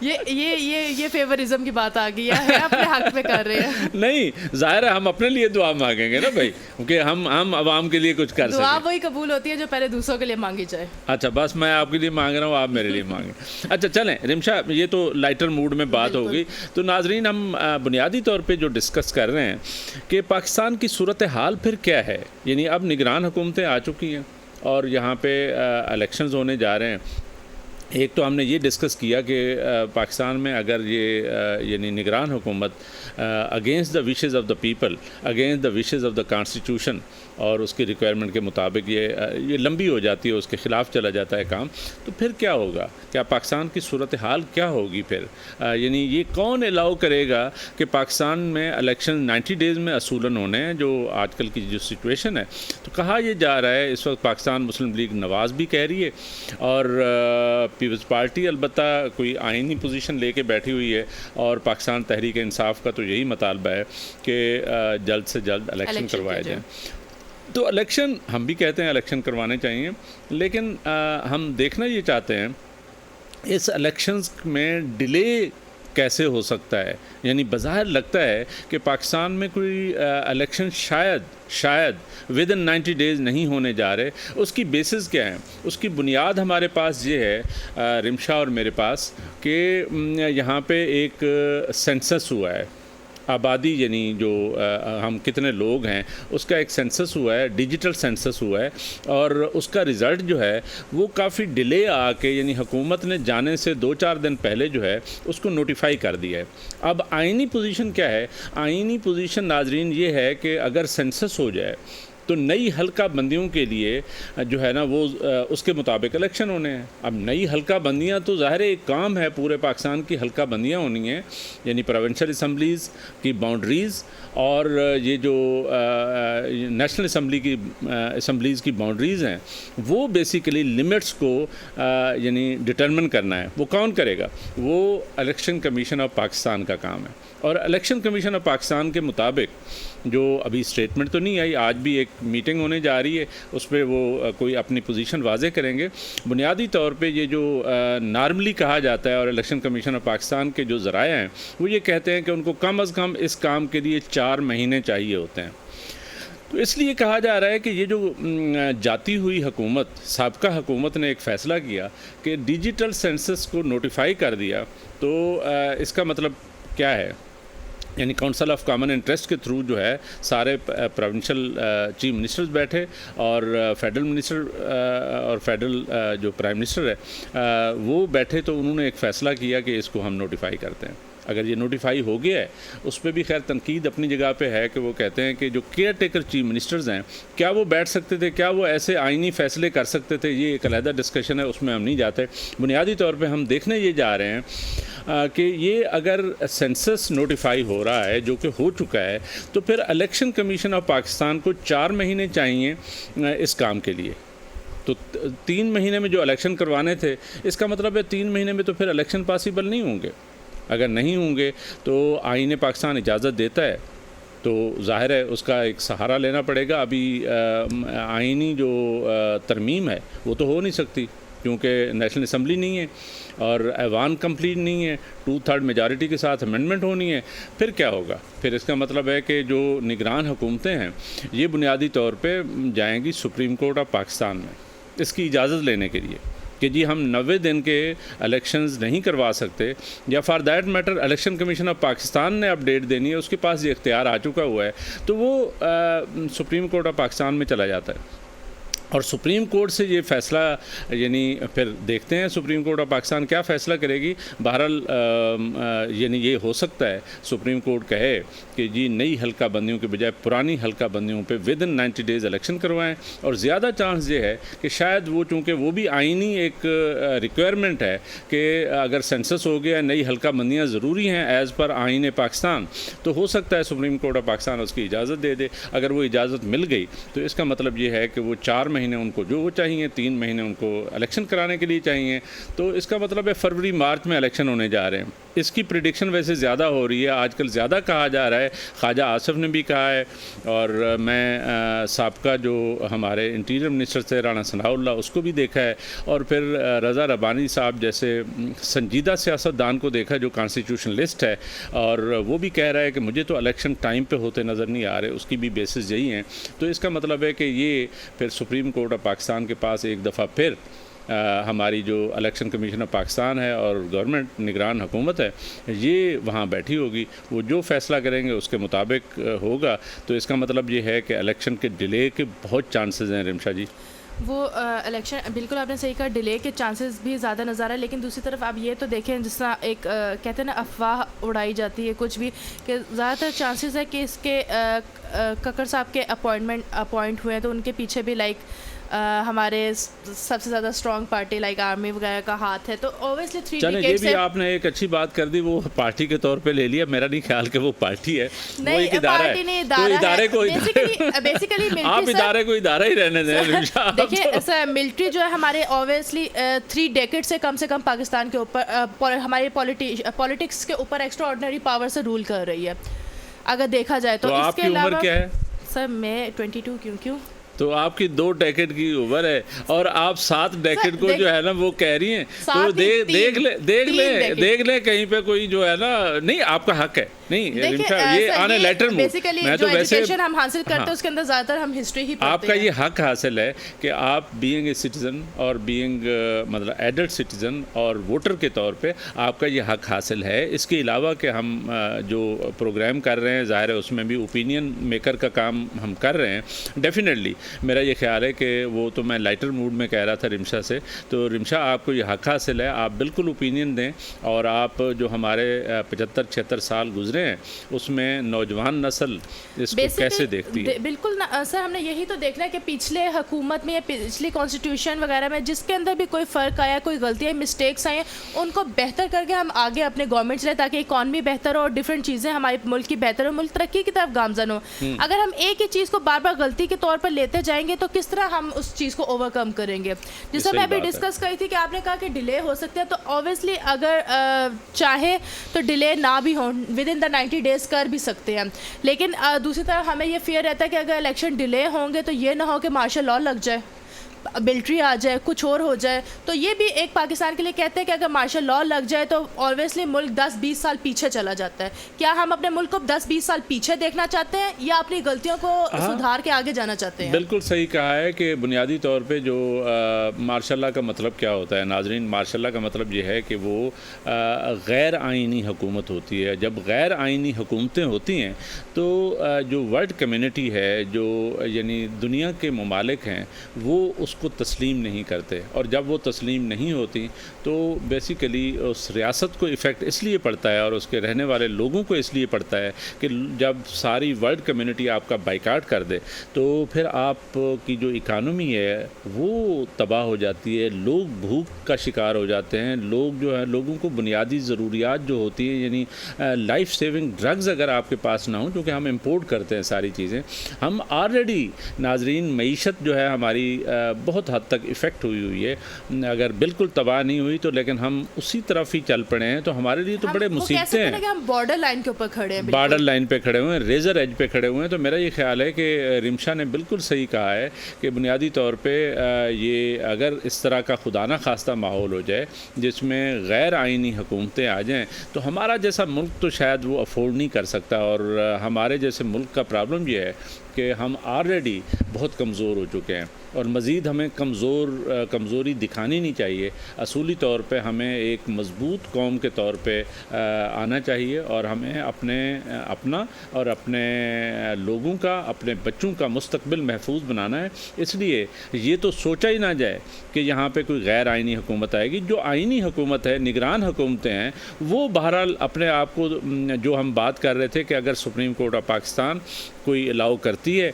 یہ فیورزم کی بات آ گئی ہے، اپنے حق میں کر رہے ہیں. نہیں، ظاہر ہے ہم اپنے لیے دعا مانگیں گے نا بھائی، کیونکہ ہم عوام کے لیے کچھ کر سکیں. دعا وہی قبول ہوتی ہے جو پہلے دوسروں کے لیے مانگی جائے. اچھا، بس میں آپ کے لیے مانگ رہا ہوں، آپ میرے لیے مانگیں. اچھا چلیں رمشا، یہ تو لائٹر موڈ میں بات ہوگی. تو ناظرین، ہم بنیادی طور پہ جو ڈسکس کر رہے ہیں کہ پاکستان کی صورتحال پھر کیا ہے. یعنی اب نگران حکومتیں آ چکی ہیں اور یہاں پہ الیکشنز ہونے جا رہے ہیں. ایک تو ہم نے یہ ڈسکس کیا کہ پاکستان میں اگر یہ یعنی نگران حکومت against the wishes of the people, against the wishes of the constitution اور اس کی ریکوائرمنٹ کے مطابق یہ لمبی ہو جاتی ہے، اس کے خلاف چلا جاتا ہے کام، تو پھر کیا ہوگا؟ کیا پاکستان کی صورتحال کیا ہوگی پھر؟ یعنی یہ کون الاؤ کرے گا کہ پاکستان میں الیکشن 90 ڈیز میں اصولاً ہونے ہیں، جو آج کل کی جو سچویشن ہے. تو کہا یہ جا رہا ہے اس وقت پاکستان مسلم لیگ نواز بھی کہہ رہی ہے، اور پیپلز پارٹی البتہ کوئی آئینی پوزیشن لے کے بیٹھی ہوئی ہے، اور پاکستان تحریک انصاف کا تو یہی مطالبہ ہے کہ جلد سے جلد الیکشن کروائے جائیں. تو الیکشن ہم بھی کہتے ہیں الیکشن کروانے چاہیے، لیکن ہم دیکھنا یہ چاہتے ہیں اس الیکشنز میں ڈیلے کیسے ہو سکتا ہے. یعنی بظاہر لگتا ہے کہ پاکستان میں کوئی الیکشن شاید ود ان 90 ڈیز نہیں ہونے جا رہے. اس کی بیسز کیا ہیں؟ اس کی بنیاد ہمارے پاس یہ ہے رمشا اور میرے پاس کہ یہاں پہ ایک سینسس ہوا ہے. آبادی یعنی جو ہم کتنے لوگ ہیں اس کا ایک سینسس ہوا ہے، ڈیجیٹل سینسس ہوا ہے، اور اس کا رزلٹ جو ہے وہ کافی ڈیلے آ کے، یعنی حکومت نے جانے سے 2-4 دن پہلے جو ہے اس کو نوٹیفائی کر دیا ہے. اب آئینی پوزیشن کیا ہے؟ آئینی پوزیشن ناظرین یہ ہے کہ اگر سینسس ہو جائے تو نئی حلقہ بندیوں کے لیے جو ہے نا وہ اس کے مطابق الیکشن ہونے ہیں. اب نئی حلقہ بندیاں تو ظاہر ایک کام ہے، پورے پاکستان کی حلقہ بندیاں ہونی ہیں، یعنی پروونشل اسمبلیز کی باؤنڈریز اور یہ جو نیشنل اسمبلیز کی باؤنڈریز ہیں وہ بیسیکلی لمٹس کو یعنی ڈٹرمن کرنا ہے. وہ کون کرے گا؟ وہ الیکشن کمیشن آف پاکستان کا کام ہے. اور الیکشن کمیشن آف پاکستان کے مطابق جو ابھی اسٹیٹمنٹ تو نہیں آئی، آج بھی ایک میٹنگ ہونے جا رہی ہے، اس پہ وہ کوئی اپنی پوزیشن واضح کریں گے. بنیادی طور پہ یہ جو نارملی کہا جاتا ہے، اور الیکشن کمیشن آف پاکستان کے جو ذرائع ہیں وہ یہ کہتے ہیں کہ ان کو کم از کم اس کام کے لیے 4 مہینے چاہیے ہوتے ہیں. تو اس لیے کہا جا رہا ہے کہ یہ جو جاتی ہوئی حکومت، سابقہ حکومت نے ایک فیصلہ کیا کہ ڈیجیٹل سینسس کو نوٹیفائی کر دیا، تو اس کا مطلب کیا ہے؟ یعنی کونسل آف کامن انٹرسٹ کے تھرو جو ہے سارے پروونشل چیف منسٹرز بیٹھے، اور فیڈرل منسٹر اور فیڈرل جو پرائم منسٹر ہے وہ بیٹھے، تو انہوں نے ایک فیصلہ کیا کہ اس کو ہم نوٹیفائی کرتے ہیں. اگر یہ نوٹیفائی ہو گیا ہے، اس پہ بھی خیر تنقید اپنی جگہ پہ ہے کہ وہ کہتے ہیں کہ جو کیئر ٹیکر چیف منسٹرز ہیں، کیا وہ بیٹھ سکتے تھے؟ کیا وہ ایسے آئینی فیصلے کر سکتے تھے؟ یہ ایک علیحدہ ڈسکشن ہے، اس میں ہم نہیں جاتے. بنیادی طور پہ ہم دیکھنے یہ جا رہے ہیں کہ یہ اگر سینسس نوٹیفائی ہو رہا ہے، جو کہ ہو چکا ہے، تو پھر الیکشن کمیشن آف پاکستان کو 4 مہینے چاہیے اس کام کے لیے. تو 3 مہینے میں جو الیکشن کروانے تھے، اس کا مطلب ہے 3 مہینے میں تو پھر الیکشن پاسبل نہیں ہوں گے. اگر نہیں ہوں گے تو آئین پاکستان اجازت دیتا ہے تو ظاہر ہے اس کا ایک سہارا لینا پڑے گا. ابھی آئینی جو ترمیم ہے وہ تو ہو نہیں سکتی، کیونکہ نیشنل اسمبلی نہیں ہے اور ایوان کمپلیٹ نہیں ہے, 2/3 میجارٹی کے ساتھ امینڈمنٹ ہونی ہے. پھر کیا ہوگا؟ پھر اس کا مطلب ہے کہ جو نگران حکومتیں ہیں یہ بنیادی طور پہ جائیں گی سپریم کورٹ آف پاکستان میں اس کی اجازت لینے کے لیے کہ جی ہم 90 دن کے الیکشنز نہیں کروا سکتے, یا for that matter election commission of Pakistan نے اپڈیٹ دینی ہے, اس کے پاس یہ اختیار آ چکا ہوا ہے, تو وہ سپریم کورٹ آف پاکستان میں چلا جاتا ہے. اور سپریم کورٹ سے یہ فیصلہ یعنی پھر دیکھتے ہیں سپریم کورٹ آف پاکستان کیا فیصلہ کرے گی. بہرحال یعنی یہ ہو سکتا ہے سپریم کورٹ کہے کہ جی نئی حلقہ بندیوں کے بجائے پرانی حلقہ بندیوں پہ ودن 90 days الیکشن کروائیں, اور زیادہ چانس یہ ہے کہ شاید وہ چونکہ وہ بھی آئینی ایک ریکوائرمنٹ ہے کہ اگر سینسس ہو گیا نئی حلقہ بندیاں ضروری ہیں ایز پر آئین پاکستان, تو ہو سکتا ہے سپریم کورٹ آف پاکستان اس کی اجازت دے دے. اگر وہ اجازت مل گئی تو اس کا مطلب یہ ہے کہ وہ 4 مہینے ان کو جو وہ چاہیے, 3 مہینے ان کو الیکشن کرانے کے لیے چاہیے, تو اس کا مطلب ہے فروری مارچ میں الیکشن ہونے جا رہے ہیں. اس کی پریڈکشن ویسے زیادہ ہو رہی ہے آج کل, زیادہ کہا جا رہا ہے, خواجہ آصف نے بھی کہا ہے, اور میں سابقہ جو ہمارے انٹیریئر منسٹر تھے رانا ثناء اللہ اس کو بھی دیکھا ہے, اور پھر رضا ربانی صاحب جیسے سنجیدہ سیاستدان کو دیکھا جو کانسٹیٹیوشنلسٹ ہے, اور وہ بھی کہہ رہا ہے کہ مجھے تو الیکشن ٹائم پہ ہوتے نظر نہیں آ رہے, اس کی بھی بیسز یہی ہیں. تو اس کا مطلب ہے کہ یہ پھر سپریم کورٹ آف پاکستان کے پاس ایک دفعہ پھر ہماری جو الیکشن کمیشن آف پاکستان ہے اور گورنمنٹ نگران حکومت ہے یہ وہاں بیٹھی ہوگی, وہ جو فیصلہ کریں گے اس کے مطابق ہوگا. تو اس کا مطلب یہ ہے کہ الیکشن کے ڈیلے کے بہت چانسز ہیں رمشا جی. وہ الیکشن بالکل آپ نے صحیح کہا, ڈیلے کے چانسز بھی زیادہ نظر آ رہے, لیکن دوسری طرف آپ یہ تو دیکھیں جس طرح ایک کہتے ہیں نا افواہ اڑائی جاتی ہے کچھ بھی, کہ زیادہ تر چانسز ہے کہ اس کے ککر صاحب کے اپوائنٹ ہوئے ہیں تو ان کے پیچھے بھی لائک ہمارے سب سے زیادہ اسٹرانگ پارٹی لائک آرمی وغیرہ کا ہاتھ ہے. تو اوبیسلی 3 چلیں یہ بھی آپ نے ایک اچھی بات کر دی, وہ پارٹی کے طور پہ لے لیا, میرا نہیں خیال کہ وہ پارٹی ہے, وہ ایک ادارہ ہے, تو ادارے کو بیسیکلی آپ ادارے کو ادارہ ہی رہنے دیں. دیکھیے سر ملٹری جو ہے ہمارے اوبیسلی 3 ڈیکیڈ سے کم پاکستان کے اوپر ہمارے پولیٹکس کے اوپر ایکسٹرا آرڈنری پاور سے رول کر رہی ہے اگر دیکھا جائے تو. آپ کی عمر کیا ہے سر؟ میں 22. کیوں تو آپ کی 2 ڈیکیڈ کی عمر ہے اور آپ 7 ڈیکیڈ کو جو ہے نا وہ کہہ رہی ہیں, تو دیکھ لیں کہیں پہ کوئی جو ہے نا, نہیں آپ کا حق ہے, نہیں یہ آنے لیٹر میں تو ویسے ہم حاصل کرتے ہیں اس کے اندر زیادہ تر ہم ہسٹری ہی پڑھتے ہیں. آپ کا یہ حق حاصل ہے کہ آپ بینگ اے سٹیزن اور بینگ مطلب ایڈلٹ سٹیزن اور ووٹر کے طور پہ آپ کا یہ حق حاصل ہے. اس کے علاوہ کہ ہم جو پروگرام کر رہے ہیں ظاہر ہے اس میں بھی اوپینین میکر کا کام ہم کر رہے ہیں. ڈیفینیٹلی میرا یہ خیال ہے کہ وہ تو میں لائٹر موڈ میں کہہ رہا تھا رمشا سے, تو رمشا آپ کو یہ حق حاصل ہے, آپ بالکل اوپینین دیں, اور آپ جو ہمارے 75-76 سال گزرے ہیں اس میں نوجوان نسل اس کو کیسے دیکھتی ہے؟ بالکل سر, ہم نے یہی تو دیکھنا ہے کہ پچھلے حکومت میں یا پچھلی کانسٹیٹیوشن وغیرہ میں جس کے اندر بھی کوئی فرق آیا, کوئی غلطیاں مسٹیکس آئیں, ان کو بہتر کر کے ہم آگے اپنے گورنمنٹ چلیں تاکہ اکانومی بہتر ہو اور ڈفرینٹ چیزیں ہمارے ملک کی بہتر ہو, ملک ترقی کی طرف گامزن ہو. اگر ہم ایک ہی چیز کو بار بار غلطی کے طور پر لیتے جائیں گے تو کس طرح ہم اس چیز کو اوور کم کریں گے؟ جیسا میں ابھی ڈسکس کری تھی کہ آپ نے کہا کہ ڈیلے ہو سکتا ہے, تو اوبیسلی اگر چاہے تو ڈیلے نہ بھی ہو, ود ان دا 90 days کر بھی سکتے ہیں, لیکن دوسری طرف ہمیں یہ فیئر رہتا ہے کہ اگر الیکشن ڈیلے ہوں گے تو یہ نہ ہو کہ مارشل لاء لگ جائے, ملٹری آ جائے, کچھ اور ہو جائے. تو یہ بھی ایک پاکستان کے لیے کہتے ہیں کہ اگر مارشل لاء لگ جائے تو اوبیسلی ملک 10-20 سال پیچھے چلا جاتا ہے. کیا ہم اپنے ملک کو 10-20 سال پیچھے دیکھنا چاہتے ہیں یا اپنی غلطیوں کو سدھار کے آگے جانا چاہتے ہیں؟ بالکل صحیح کہا ہے کہ بنیادی طور پہ جو مارشل لاء کا مطلب کیا ہوتا ہے ناظرین, مارشل لاء کا مطلب یہ ہے کہ وہ غیر آئینی حکومت ہوتی ہے. جب غیر آئینی حکومتیں ہوتی ہیں تو جو ورلڈ کمیونٹی ہے, جو یعنی دنیا کے ممالک ہیں, وہ اس کو تسلیم نہیں کرتے, اور جب وہ تسلیم نہیں ہوتی تو بیسیکلی اس ریاست کو ایفیکٹ اس لیے پڑتا ہے اور اس کے رہنے والے لوگوں کو اس لیے پڑتا ہے کہ جب ساری ورلڈ کمیونٹی آپ کا بائیکاٹ کر دے تو پھر آپ کی جو اکانومی ہے وہ تباہ ہو جاتی ہے, لوگ بھوک کا شکار ہو جاتے ہیں, لوگ جو ہے لوگوں کو بنیادی ضروریات جو ہوتی ہیں یعنی لائف سیونگ ڈرگز اگر آپ کے پاس نہ ہوں, کیونکہ ہم امپورٹ کرتے ہیں ساری چیزیں, ہم آلریڈی ناظرین معیشت جو ہے ہماری بہت حد تک افیکٹ ہوئی ہے. اگر بالکل تباہ نہیں ہوئی تو لیکن ہم اسی طرف ہی چل پڑے ہیں تو ہمارے لیے تو بڑے مصیبتیں ہیں. ہم بارڈر لائن کے اوپر کھڑے ہیں, بارڈر لائن پہ کھڑے ہوئے ہیں, ریزر ایج پہ کھڑے ہوئے ہیں. تو میرا یہ خیال ہے کہ رمشا نے بالکل صحیح کہا ہے کہ بنیادی طور پہ یہ اگر اس طرح کا خدا نہ خواستہ ماحول ہو جائے جس میں غیر آئینی حکومتیں آ جائیں تو ہمارا جیسا ملک تو شاید وہ افورڈ نہیں کر سکتا. اور ہمارے جیسے ملک کا پرابلم یہ ہے کہ ہم آلریڈی بہت کمزور ہو چکے ہیں اور مزید ہمیں کمزوری دکھانی نہیں چاہیے. اصولی طور پہ ہمیں ایک مضبوط قوم کے طور پہ آنا چاہیے اور ہمیں اپنا اور اپنے لوگوں کا, اپنے بچوں کا مستقبل محفوظ بنانا ہے. اس لیے یہ تو سوچا ہی نہ جائے کہ یہاں پہ کوئی غیر آئینی حکومت آئے گی. جو آئینی حکومت ہے, نگران حکومتیں ہیں, وہ بہرحال اپنے آپ کو, جو ہم بات کر رہے تھے کہ اگر سپریم کورٹ آف پاکستان کوئی الاؤ کرتی ہے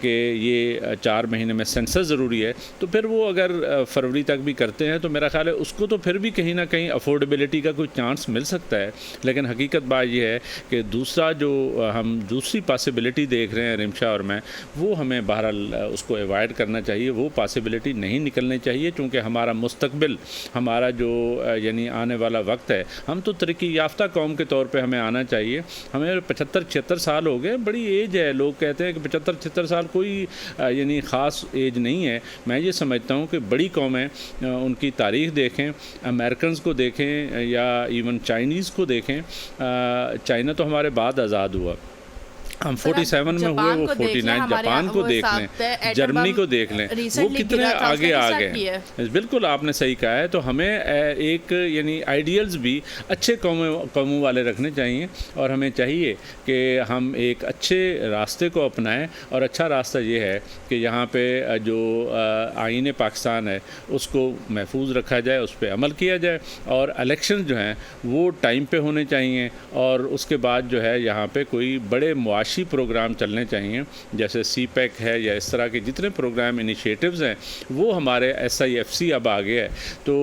کہ یہ 4 مہینے میں سینسس ضروری ہے تو پھر وہ اگر فروری تک بھی کرتے ہیں تو میرا خیال ہے اس کو تو پھر بھی کہیں نہ کہیں افورڈیبلٹی کا کوئی چانس مل سکتا ہے. لیکن حقیقت بات یہ ہے کہ دوسرا جو ہم دوسری پاسبلٹی دیکھ رہے ہیں رمشا اور میں, وہ ہمیں بہرحال اس کو ایوائڈ کرنا چاہیے. وہ پاسبلٹی نہیں نکلنی چاہیے چونکہ ہمارا مستقبل, ہمارا جو یعنی آنے والا وقت ہے, ہم تو ترقی یافتہ قوم کے طور پہ ہمیں آنا چاہیے. ہمیں 75-76 سال ہو گئے, بڑی ایج ہے. لوگ کہتے ہیں کہ 75-76 سال کوئی یعنی خاص ایج نہیں ہے. میں یہ سمجھتا ہوں کہ بڑی قومیں, ان کی تاریخ دیکھیں, امریکنز کو دیکھیں یا ایون چائنیز کو دیکھیں. چائنا تو ہمارے بعد آزاد ہوا, ہم 47 میں ہوئے, وہ 49. جاپان کو دیکھ لیں, جرمنی کو دیکھ لیں, وہ کتنے آگے آ گئے. بالکل آپ نے صحیح کہا ہے. تو ہمیں ایک یعنی آئیڈیلز بھی اچھے قوموں والے رکھنے چاہیے اور ہمیں چاہیے کہ ہم ایک اچھے راستے کو اپنائیں. اور اچھا راستہ یہ ہے کہ یہاں پہ جو آئین پاکستان ہے اس کو محفوظ رکھا جائے, اس پہ عمل کیا جائے اور الیکشن جو ہیں وہ ٹائم پہ ہونے چاہیے. اور اس کے بعد جو ہے یہاں پہ کوئی بڑے معاشی پروگرام چلنے چاہیے جیسے سی پیک ہے یا اس طرح کے جتنے پروگرام انیشیٹوز ہیں وہ ہمارے SIFC اب آگے ہے. تو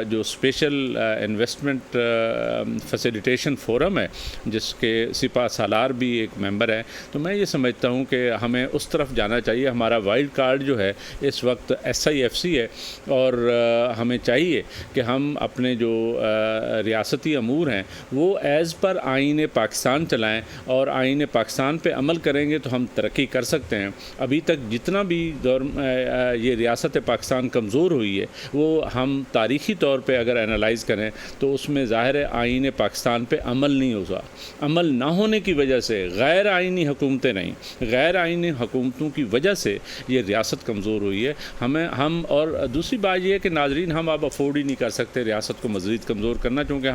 جو اسپیشل انویسٹمنٹ فیسیلیٹیشن فورم ہے جس کے سپاہ سالار بھی ایک ممبر ہے, تو میں یہ سمجھتا ہوں کہ ہمیں اس طرف جانا چاہیے. ہمارا وائلڈ کارڈ جو ہے اس وقت SIFC ہے اور ہمیں چاہیے کہ ہم اپنے جو ریاستی امور ہیں وہ ایز پر آئین پاکستان چلائیں اور آئین پاکستان پہ عمل کریں گے تو ہم ترقی کر سکتے ہیں. ابھی تک جتنا بھی یہ ریاست پاکستان کمزور ہوئی ہے وہ ہم تاریخی طور پہ اگر انالائز کریں تو اس میں ظاہر ہے آئین پاکستان پہ عمل نہیں ہوگا. عمل نہ ہونے کی وجہ سے, غیر آئینی حکومتیں نہیں, غیر آئینی حکومتوں کی وجہ سے یہ ریاست کمزور ہوئی ہے. ہم اور دوسری بات یہ ہے کہ ناظرین ہم اب افورڈ ہی نہیں کر سکتے ریاست کو مزید کمزور کرنا, کیونکہ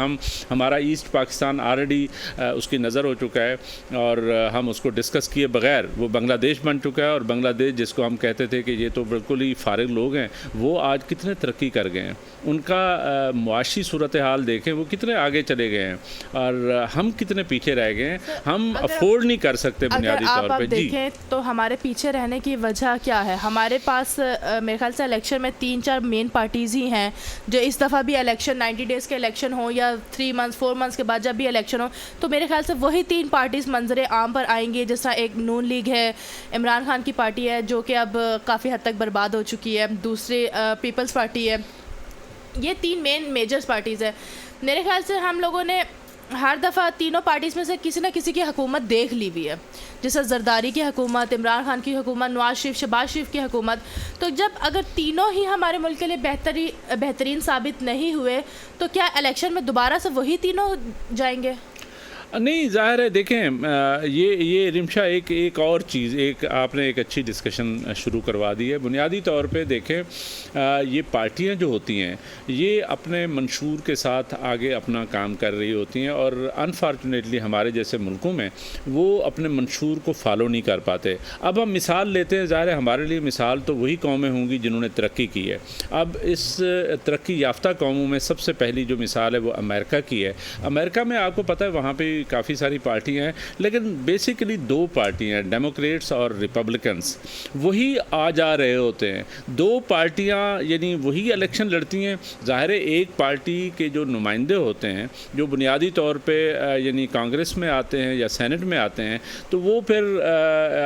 ہمارا ایسٹ پاکستان آلریڈی اس کی نظر ہو چکا ہے اور ہم اس کو ڈسکس کیے بغیر وہ بنگلہ دیش بن چکا ہے. اور بنگلہ دیش جس کو ہم کہتے تھے کہ یہ تو بالکل ہی فارغ لوگ ہیں, وہ آج کتنے ترقی کر گئے ہیں. ان کا معاشی صورتحال دیکھیں وہ کتنے آگے چلے گئے ہیں اور ہم کتنے پیچھے رہ گئے ہیں. ہم افورڈ نہیں کر سکتے بنیادی طور پہ. جی دیکھیں تو ہمارے پیچھے رہنے کی وجہ کیا ہے؟ ہمارے پاس میرے خیال سے الیکشن میں 3-4 مین پارٹیز ہی ہیں جو اس دفعہ بھی الیکشن 90 ڈیز کے الیکشن ہو یا 3 months 4 months کے بعد جب بھی الیکشن ہو تو میرے خیال سے وہی 3 پارٹیز منظر عام پر آئیں گے. جس طرح ایک نون لیگ ہے, عمران خان کی پارٹی ہے جو کہ اب کافی حد تک برباد ہو چکی ہے, دوسری پیپلز پارٹی ہے. یہ 3 مین میجرز پارٹیز ہیں. میرے خیال سے ہم لوگوں نے ہر دفعہ تینوں پارٹیز میں سے کسی نہ کسی کی حکومت دیکھ لی ہوئی ہے, جیسے زرداری کی حکومت, عمران خان کی حکومت, نواز شریف شہباز شریف کی حکومت. تو جب اگر تینوں ہی ہمارے ملک کے لیے بہترین ثابت نہیں ہوئے تو کیا الیکشن میں دوبارہ سے وہی تینوں جائیں گے؟ نہیں, ظاہر ہے. دیکھیں یہ رمشا ایک اور چیز, آپ نے ایک اچھی ڈسکشن شروع کروا دی ہے. بنیادی طور پہ دیکھیں یہ پارٹیاں جو ہوتی ہیں یہ اپنے منشور کے ساتھ آگے اپنا کام کر رہی ہوتی ہیں اور انفارچونیٹلی ہمارے جیسے ملکوں میں وہ اپنے منشور کو فالو نہیں کر پاتے. اب ہم مثال لیتے ہیں, ظاہر ہے ہمارے لیے مثال تو وہی قومیں ہوں گی جنہوں نے ترقی کی ہے. اب اس ترقی یافتہ قوموں میں سب سے پہلی جو مثال ہے وہ امریکہ کی ہے. امریکہ میں آپ کو پتہ ہے وہاں پہ کافی ساری پارٹیاں ہیں، لیکن بیسیکلی دو پارٹیاں ہیں، ڈیموکریٹس اور ریپبلکنس، وہی آ جا رہے ہوتے ہیں. دو پارٹیاں یعنی وہی الیکشن لڑتی ہیں. ظاہر ہے ایک پارٹی کے جو نمائندے ہوتے ہیں جو بنیادی طور پہ یعنی کانگریس میں آتے ہیں یا سینٹ میں آتے ہیں، تو وہ پھر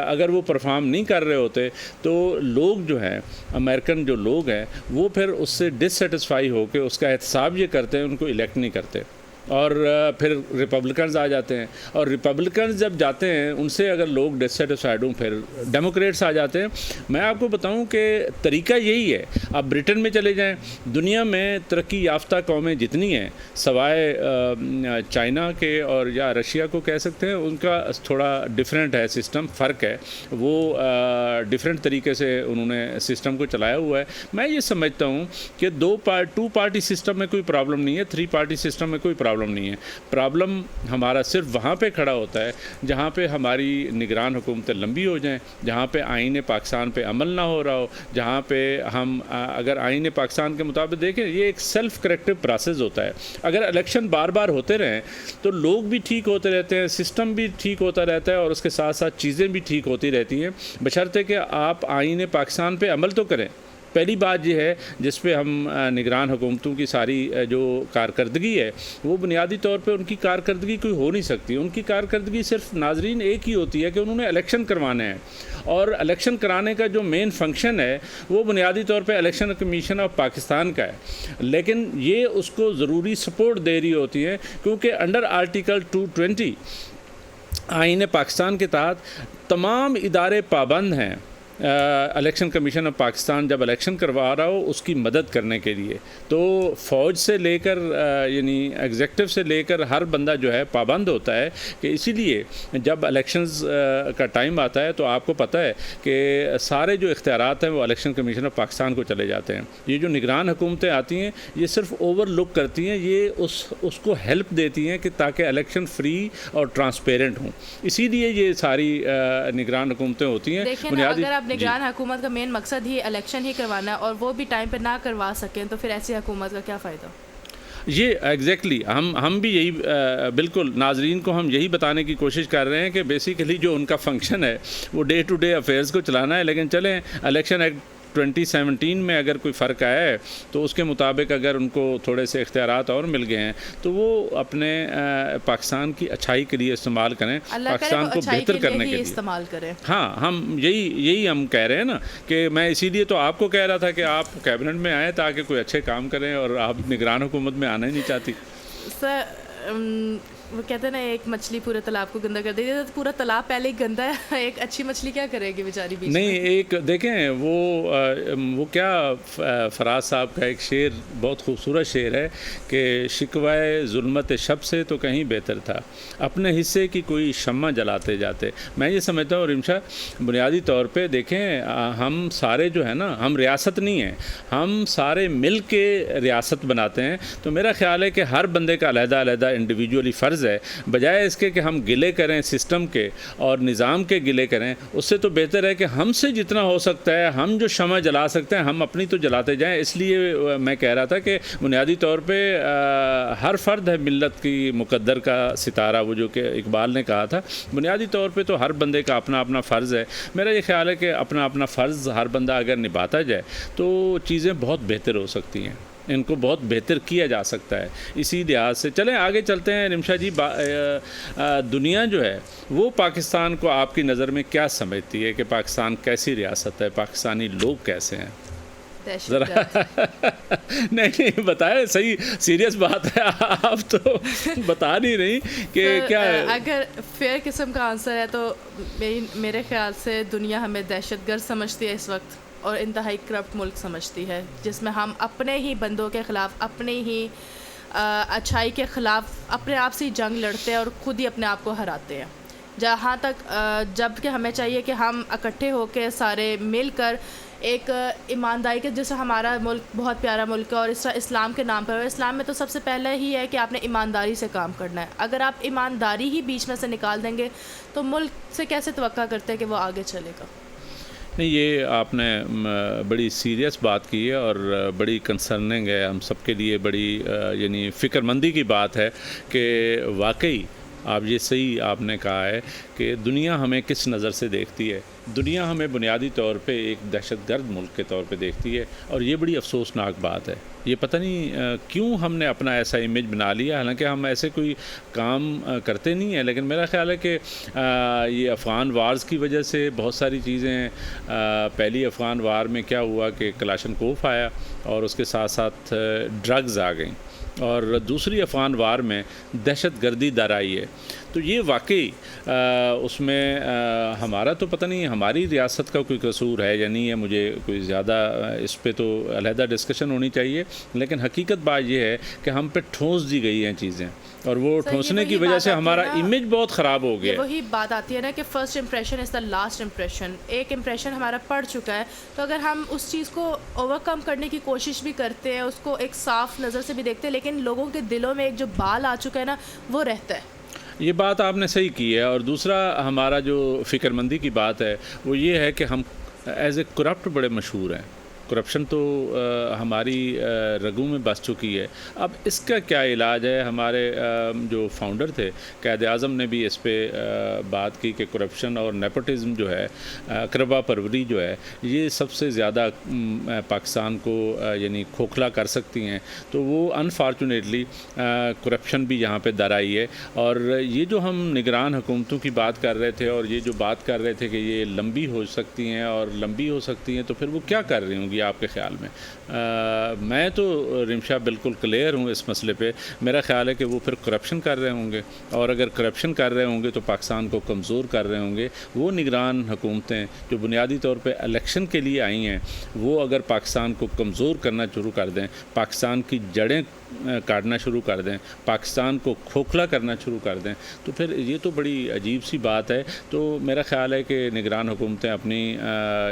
اگر وہ پرفارم نہیں کر رہے ہوتے تو لوگ جو ہیں امریکن جو لوگ ہیں وہ پھر اس سے ڈسسیٹسفائی ہو کے اس کا احتساب یہ کرتے ہیں، ان کو الیکٹ نہیں کرتے، اور پھر ریپبلکنز آ جاتے ہیں. اور ریپبلکنز جب جاتے ہیں ان سے اگر لوگ ڈسسیٹسفائیڈ ہوں پھر ڈیموکریٹس آ جاتے ہیں. میں آپ کو بتاؤں کہ طریقہ یہی ہے. آپ برٹن میں چلے جائیں، دنیا میں ترقی یافتہ قومیں جتنی ہیں سوائے چائنا کے اور یا رشیا کو کہہ سکتے ہیں، ان کا تھوڑا ڈیفرنٹ ہے سسٹم، فرق ہے. وہ ڈیفرنٹ طریقے سے انہوں نے سسٹم کو چلایا ہوا ہے. میں یہ سمجھتا ہوں کہ ٹو پارٹی سسٹم میں کوئی پرابلم نہیں ہے، 3 پارٹی سسٹم میں کوئی پرابلم نہیں ہے. پرابلم ہمارا صرف وہاں پہ کھڑا ہوتا ہے جہاں پہ ہماری نگران حکومتیں لمبی ہو جائیں، جہاں پہ آئین پاکستان پہ عمل نہ ہو رہا ہو، جہاں پہ ہم اگر آئین پاکستان کے مطابق دیکھیں، یہ ایک سیلف کریکٹیو پروسیس ہوتا ہے. اگر الیکشن بار بار ہوتے رہیں تو لوگ بھی ٹھیک ہوتے رہتے ہیں، سسٹم بھی ٹھیک ہوتا رہتا ہے، اور اس کے ساتھ ساتھ چیزیں بھی ٹھیک ہوتی رہتی ہیں، بشرطے کہ آپ آئین پاکستان پہ عمل تو کریں. پہلی بات یہ ہے جس پہ ہم نگران حکومتوں کی ساری جو کارکردگی ہے وہ بنیادی طور پہ ان کی کارکردگی کوئی ہو نہیں سکتی. ان کی کارکردگی صرف ناظرین ایک ہی ہوتی ہے کہ انہوں نے الیکشن کروانے ہیں، اور الیکشن کرانے کا جو مین فنکشن ہے وہ بنیادی طور پہ الیکشن کمیشن آف پاکستان کا ہے. لیکن یہ اس کو ضروری سپورٹ دے رہی ہوتی ہے کیونکہ انڈر آرٹیکل 220 آئین پاکستان کے تحت تمام ادارے پابند ہیں الیکشن کمیشن آف پاکستان جب الیکشن کروا رہا ہو اس کی مدد کرنے کے لیے. تو فوج سے لے کر یعنی ایگزیکٹو سے لے کر ہر بندہ جو ہے پابند ہوتا ہے کہ اسی لیے جب الیکشنز کا ٹائم آتا ہے تو آپ کو پتہ ہے کہ سارے جو اختیارات ہیں وہ الیکشن کمیشن آف پاکستان کو چلے جاتے ہیں. یہ جو نگران حکومتیں آتی ہیں یہ صرف اوور لک کرتی ہیں، یہ اس کو ہیلپ دیتی ہیں کہ تاکہ الیکشن فری اور ٹرانسپیرنٹ ہوں. اسی لیے یہ ساری نگران حکومتیں ہوتی ہیں. بنیادی نگران حکومت کا مین مقصد ہی الیکشن ہی کروانا ہے، اور وہ بھی ٹائم پہ نہ کروا سکیں تو پھر ایسی حکومت کا کیا فائدہ؟ یہ ایگزیکٹلی ہم بھی یہی بالکل ناظرین کو ہم یہی بتانے کی کوشش کر رہے ہیں کہ بیسیکلی جو ان کا فنکشن ہے وہ ڈے ٹو ڈے افیئرز کو چلانا ہے. لیکن چلیں الیکشن ایکٹ 2017 میں اگر کوئی فرق آیا ہے تو اس کے مطابق اگر ان کو تھوڑے سے اختیارات اور مل گئے ہیں تو وہ اپنے پاکستان کی اچھائی کے لیے استعمال کریں، پاکستان کو بہتر کرنے کے لیے استعمال کریں. ہاں ہم یہی ہم کہہ رہے ہیں نا کہ میں اسی لیے تو آپ کو کہہ رہا تھا کہ آپ کیبنٹ میں آئیں تاکہ کوئی اچھے کام کریں، اور آپ نگران حکومت میں آنا ہی نہیں چاہتی. سر وہ کہتے ہیں نا ایک مچھلی پورے تالاب کو گندا کر دیتی ہے، تو پورا تالاب پہلے ہی گندا ہے، ایک اچھی مچھلی کیا کرے گی بیچاری بیچ میں؟ نہیں، ایک دیکھیں وہ کیا فراز صاحب کا ایک شعر بہت خوبصورت شعر ہے کہ شکوائے ظلمت شب سے تو کہیں بہتر تھا، اپنے حصے کی کوئی شمع جلاتے جاتے. میں یہ سمجھتا ہوں رمشا بنیادی طور پہ دیکھیں ہم سارے جو ہے نا، ہم ریاست نہیں ہیں، ہم سارے مل کے ریاست بناتے ہیں. تو میرا خیال ہے کہ ہر بندے کا علیحدہ علیحدہ انڈیویجولی فرض ہے، بجائے اس کے کہ ہم گلے کریں سسٹم کے اور نظام کے گلے کریں. اس سے تو بہتر ہے کہ ہم سے جتنا ہو سکتا ہے ہم جو شمع جلا سکتے ہیں ہم اپنی تو جلاتے جائیں. اس لیے میں کہہ رہا تھا کہ بنیادی طور پہ ہر فرد ہے ملت کی مقدر کا ستارہ، وہ جو کہ اقبال نے کہا تھا. بنیادی طور پہ تو ہر بندے کا اپنا اپنا فرض ہے. میرا یہ خیال ہے کہ اپنا اپنا فرض ہر بندہ اگر نبھاتا جائے تو چیزیں بہت بہتر ہو سکتی ہیں، ان کو بہت بہتر کیا جا سکتا ہے. اسی لحاظ سے چلیں آگے چلتے ہیں. رمشا جی، دنیا جو ہے وہ پاکستان کو آپ کی نظر میں کیا سمجھتی ہے کہ پاکستان کیسی ریاست ہے، پاکستانی لوگ کیسے ہیں؟ ذرا نہیں بتائیں، صحیح سیریس بات ہے، آپ تو بتا نہیں رہی کہ کیا ہے. اگر فیئر قسم کا آنسر ہے تو میرے خیال سے دنیا ہمیں دہشت گرد سمجھتی ہے اس وقت، اور انتہائی کرپٹ ملک سمجھتی ہے، جس میں ہم اپنے ہی بندوں کے خلاف، اپنے ہی اچھائی کے خلاف اپنے آپ سے جنگ لڑتے ہیں اور خود ہی اپنے آپ کو ہراتے ہیں. جہاں تک جب کہ ہمیں چاہیے کہ ہم اکٹھے ہو کے سارے مل کر ایک ایمانداری کے، جیسے ہمارا ملک بہت پیارا ملک ہے اور اس طرح اسلام کے نام پر، اسلام میں تو سب سے پہلے ہی ہے کہ آپ نے ایمانداری سے کام کرنا ہے. اگر آپ ایمانداری ہی بیچ میں سے نکال دیں گے تو ملک سے کیسے توقع کرتے ہیں کہ وہ آگے چلے گا؟ نہیں، یہ آپ نے بڑی سیریس بات کی ہے اور بڑی کنسرننگ ہے، ہم سب کے لیے بڑی یعنی فکر مندی کی بات ہے کہ واقعی آپ یہ صحیح آپ نے کہا ہے کہ دنیا ہمیں کس نظر سے دیکھتی ہے. دنیا ہمیں بنیادی طور پہ ایک دہشت گرد ملک کے طور پہ دیکھتی ہے, اور یہ بڑی افسوسناک بات ہے. یہ پتہ نہیں کیوں ہم نے اپنا ایسا امیج بنا لیا, حالانکہ ہم ایسے کوئی کام کرتے نہیں ہیں. لیکن میرا خیال ہے کہ یہ افغان وارز کی وجہ سے بہت ساری چیزیں, پہلی افغان وار میں کیا ہوا کہ کلاشنکوف آیا اور اس کے ساتھ ساتھ ڈرگز آ گئیں, اور دوسری افغان وار میں دہشت گردی در آئی ہے. تو یہ واقعی اس میں ہمارا تو پتہ نہیں ہماری ریاست کا کوئی قصور ہے یا نہیں ہے, مجھے کوئی زیادہ اس پہ تو علیحدہ ڈسکشن ہونی چاہیے. لیکن حقیقت بات یہ ہے کہ ہم پہ ٹھونس دی گئی ہیں چیزیں, اور وہ ٹھونسنے کی وجہ سے ہمارا امیج بہت خراب ہو گیا. وہی بات آتی ہے نا کہ first impression is the last impression. ایک امپریشن ہمارا پڑ چکا ہے, تو اگر ہم اس چیز کو اوور کم کرنے کی کوشش بھی کرتے ہیں, اس کو ایک صاف نظر سے بھی دیکھتے ہیں, لیکن لوگوں کے دلوں میں ایک جو بال آ چکا ہے نا وہ رہتا ہے. یہ بات آپ نے صحیح کی ہے. اور دوسرا ہمارا جو فکر مندی کی بات ہے وہ یہ ہے کہ ہم ایز اے کرپٹ بڑے مشہور ہیں. کرپشن تو ہماری رگوں میں بس چکی ہے. اب اس کا کیا علاج ہے؟ ہمارے جو فاؤنڈر تھے قائد اعظم نے بھی اس پہ بات کی کہ کرپشن اور نیپوٹزم جو ہے, اقربا پروری جو ہے, یہ سب سے زیادہ پاکستان کو یعنی کھوکھلا کر سکتی ہیں. تو وہ انفارچونیٹلی کرپشن بھی یہاں پہ در آئی ہے. اور یہ جو ہم نگران حکومتوں کی بات کر رہے تھے, اور یہ جو بات کر رہے تھے کہ یہ لمبی ہو سکتی ہیں اور لمبی ہو سکتی ہیں, تو پھر وہ کیا کر رہی ہوں گی آپ کے خیال میں؟ میں تو رمشا بالکل کلیئر ہوں اس مسئلے پہ. میرا خیال ہے کہ وہ پھر کرپشن کر رہے ہوں گے, اور اگر کرپشن کر رہے ہوں گے تو پاکستان کو کمزور کر رہے ہوں گے. وہ نگران حکومتیں جو بنیادی طور پہ الیکشن کے لیے آئی ہیں, وہ اگر پاکستان کو کمزور کرنا شروع کر دیں, پاکستان کی جڑیں کاٹنا شروع کر دیں, پاکستان کو کھوکھلا کرنا شروع کر دیں, تو پھر یہ تو بڑی عجیب سی بات ہے. تو میرا خیال ہے کہ نگران حکومتیں اپنی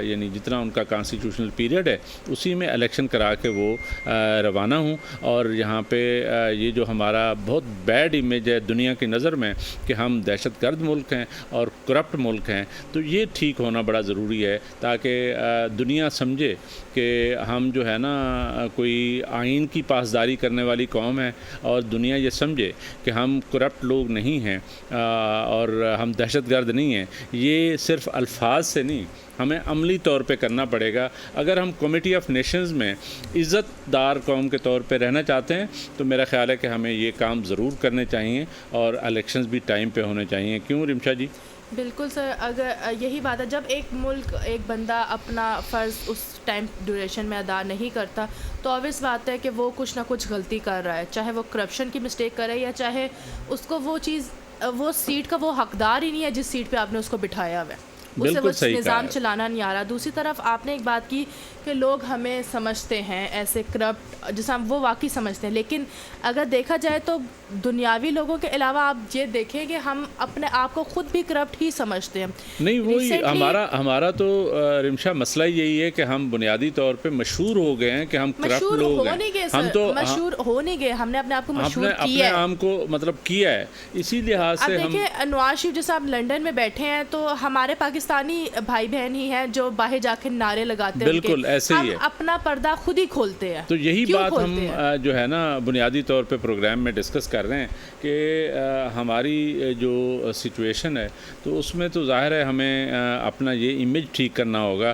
یعنی جتنا ان کا کانسٹیٹیوشنل پیریڈ ہے اسی میں الیکشن کرا کے وہ روانہ ہوں. اور یہاں پہ یہ جو ہمارا بہت بیڈ امیج ہے دنیا کی نظر میں کہ ہم دہشت گرد ملک ہیں اور کرپٹ ملک ہیں, تو یہ ٹھیک ہونا بڑا ضروری ہے, تاکہ دنیا سمجھے کہ ہم جو ہے نا کوئی آئین کی پاسداری کرنے والی قوم ہے, اور دنیا یہ سمجھے کہ ہم کرپٹ لوگ نہیں ہیں اور ہم دہشت گرد نہیں ہیں. یہ صرف الفاظ سے نہیں, ہمیں عملی طور پہ کرنا پڑے گا. اگر ہم کمیٹی آف نیشنز میں عزت دار قوم کے طور پہ رہنا چاہتے ہیں تو میرا خیال ہے کہ ہمیں یہ کام ضرور کرنے چاہیے, اور الیکشنز بھی ٹائم پہ ہونے چاہیے. کیوں رمشا جی؟ بالکل سر, اگر یہی بات ہے, جب ایک ملک ایک بندہ اپنا فرض اس ٹائم ڈیوریشن میں ادا نہیں کرتا تو obvious بات ہے کہ وہ کچھ نہ کچھ غلطی کر رہا ہے, چاہے وہ کرپشن کی مسٹیک کرے یا چاہے اس کو وہ چیز وہ سیٹ کا وہ حقدار ہی نہیں ہے جس سیٹ پہ آپ نے اس کو بٹھایا ہوا ہے, اسے وہ نظام چلانا نہیں آ رہا. دوسری طرف آپ نے ایک بات کی کہ لوگ ہمیں سمجھتے ہیں ایسے کرپٹ, جیسا وہ واقعی سمجھتے ہیں, لیکن اگر دیکھا جائے تو دنیاوی لوگوں کے علاوہ آپ یہ دیکھیں کہ ہم اپنے آپ کو خود بھی کرپٹ ہی سمجھتے ہیں. نہیں, وہی ہمارا تو رمشا مسئلہ یہی ہے کہ ہم بنیادی طور پہ مشہور ہو گئے ہیں کہ ہم کرپٹ لوگ ہیں. ہم تو مشہور ہو نہیں گئے, ہم نے اپنے آپ کو مشہور کیا ہے, اپنے آپ کو مطلب کیا ہے. اسی لحاظ سے ہم دیکھیں نواز شریف جیسے آپ لنڈن میں بیٹھے ہیں تو ہمارے پاکستانی بھائی بہن ہی ہیں جو باہر جا کے نعرے لگاتے ہیں. بالکل ایسے ہی ہے, اپنا پردہ خود ہی کھولتے ہیں. تو یہی بات ہم جو ہے نا بنیادی طور پہ پروگرام میں ڈسکس کر رہے ہیں کہ ہماری جو سچویشن ہے تو اس میں تو ظاہر ہے ہمیں اپنا یہ امیج ٹھیک کرنا ہوگا.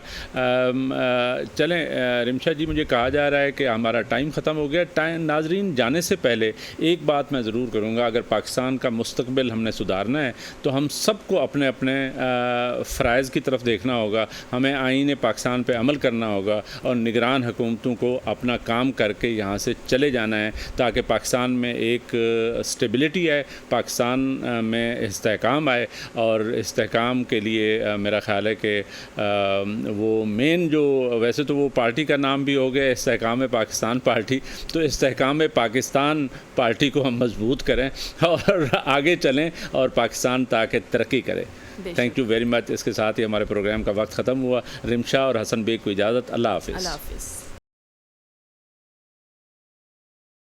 چلیں رمشا جی, مجھے کہا جا رہا ہے کہ ہمارا ٹائم ختم ہو گیا. ناظرین جانے سے پہلے ایک بات میں ضرور کروں گا, اگر پاکستان کا مستقبل ہم نے سدھارنا ہے تو ہم سب کو اپنے اپنے فرائض کی طرف دیکھنا ہوگا. ہمیں آئین پاکستان پہ عمل کرنا ہوگا اور نگران حکومتوں کو اپنا کام کر کے یہاں سے چلے جانا ہے, تاکہ پاکستان میں ایک اسٹیبلٹی آئے, پاکستان میں استحکام آئے. اور استحکام کے لیے میرا خیال ہے کہ وہ مین جو ویسے تو وہ پارٹی کا نام بھی ہو گیا استحکام پاکستان پارٹی, تو استحکام پاکستان پارٹی کو ہم مضبوط کریں اور آگے چلیں اور پاکستان تاکہ ترقی کرے. Thank you very much. اس کے ساتھ ہی ہمارے پروگرام کا وقت ختم ہوا. رمشا اور حسن بیگ کو اجازت. اللہ حافظ.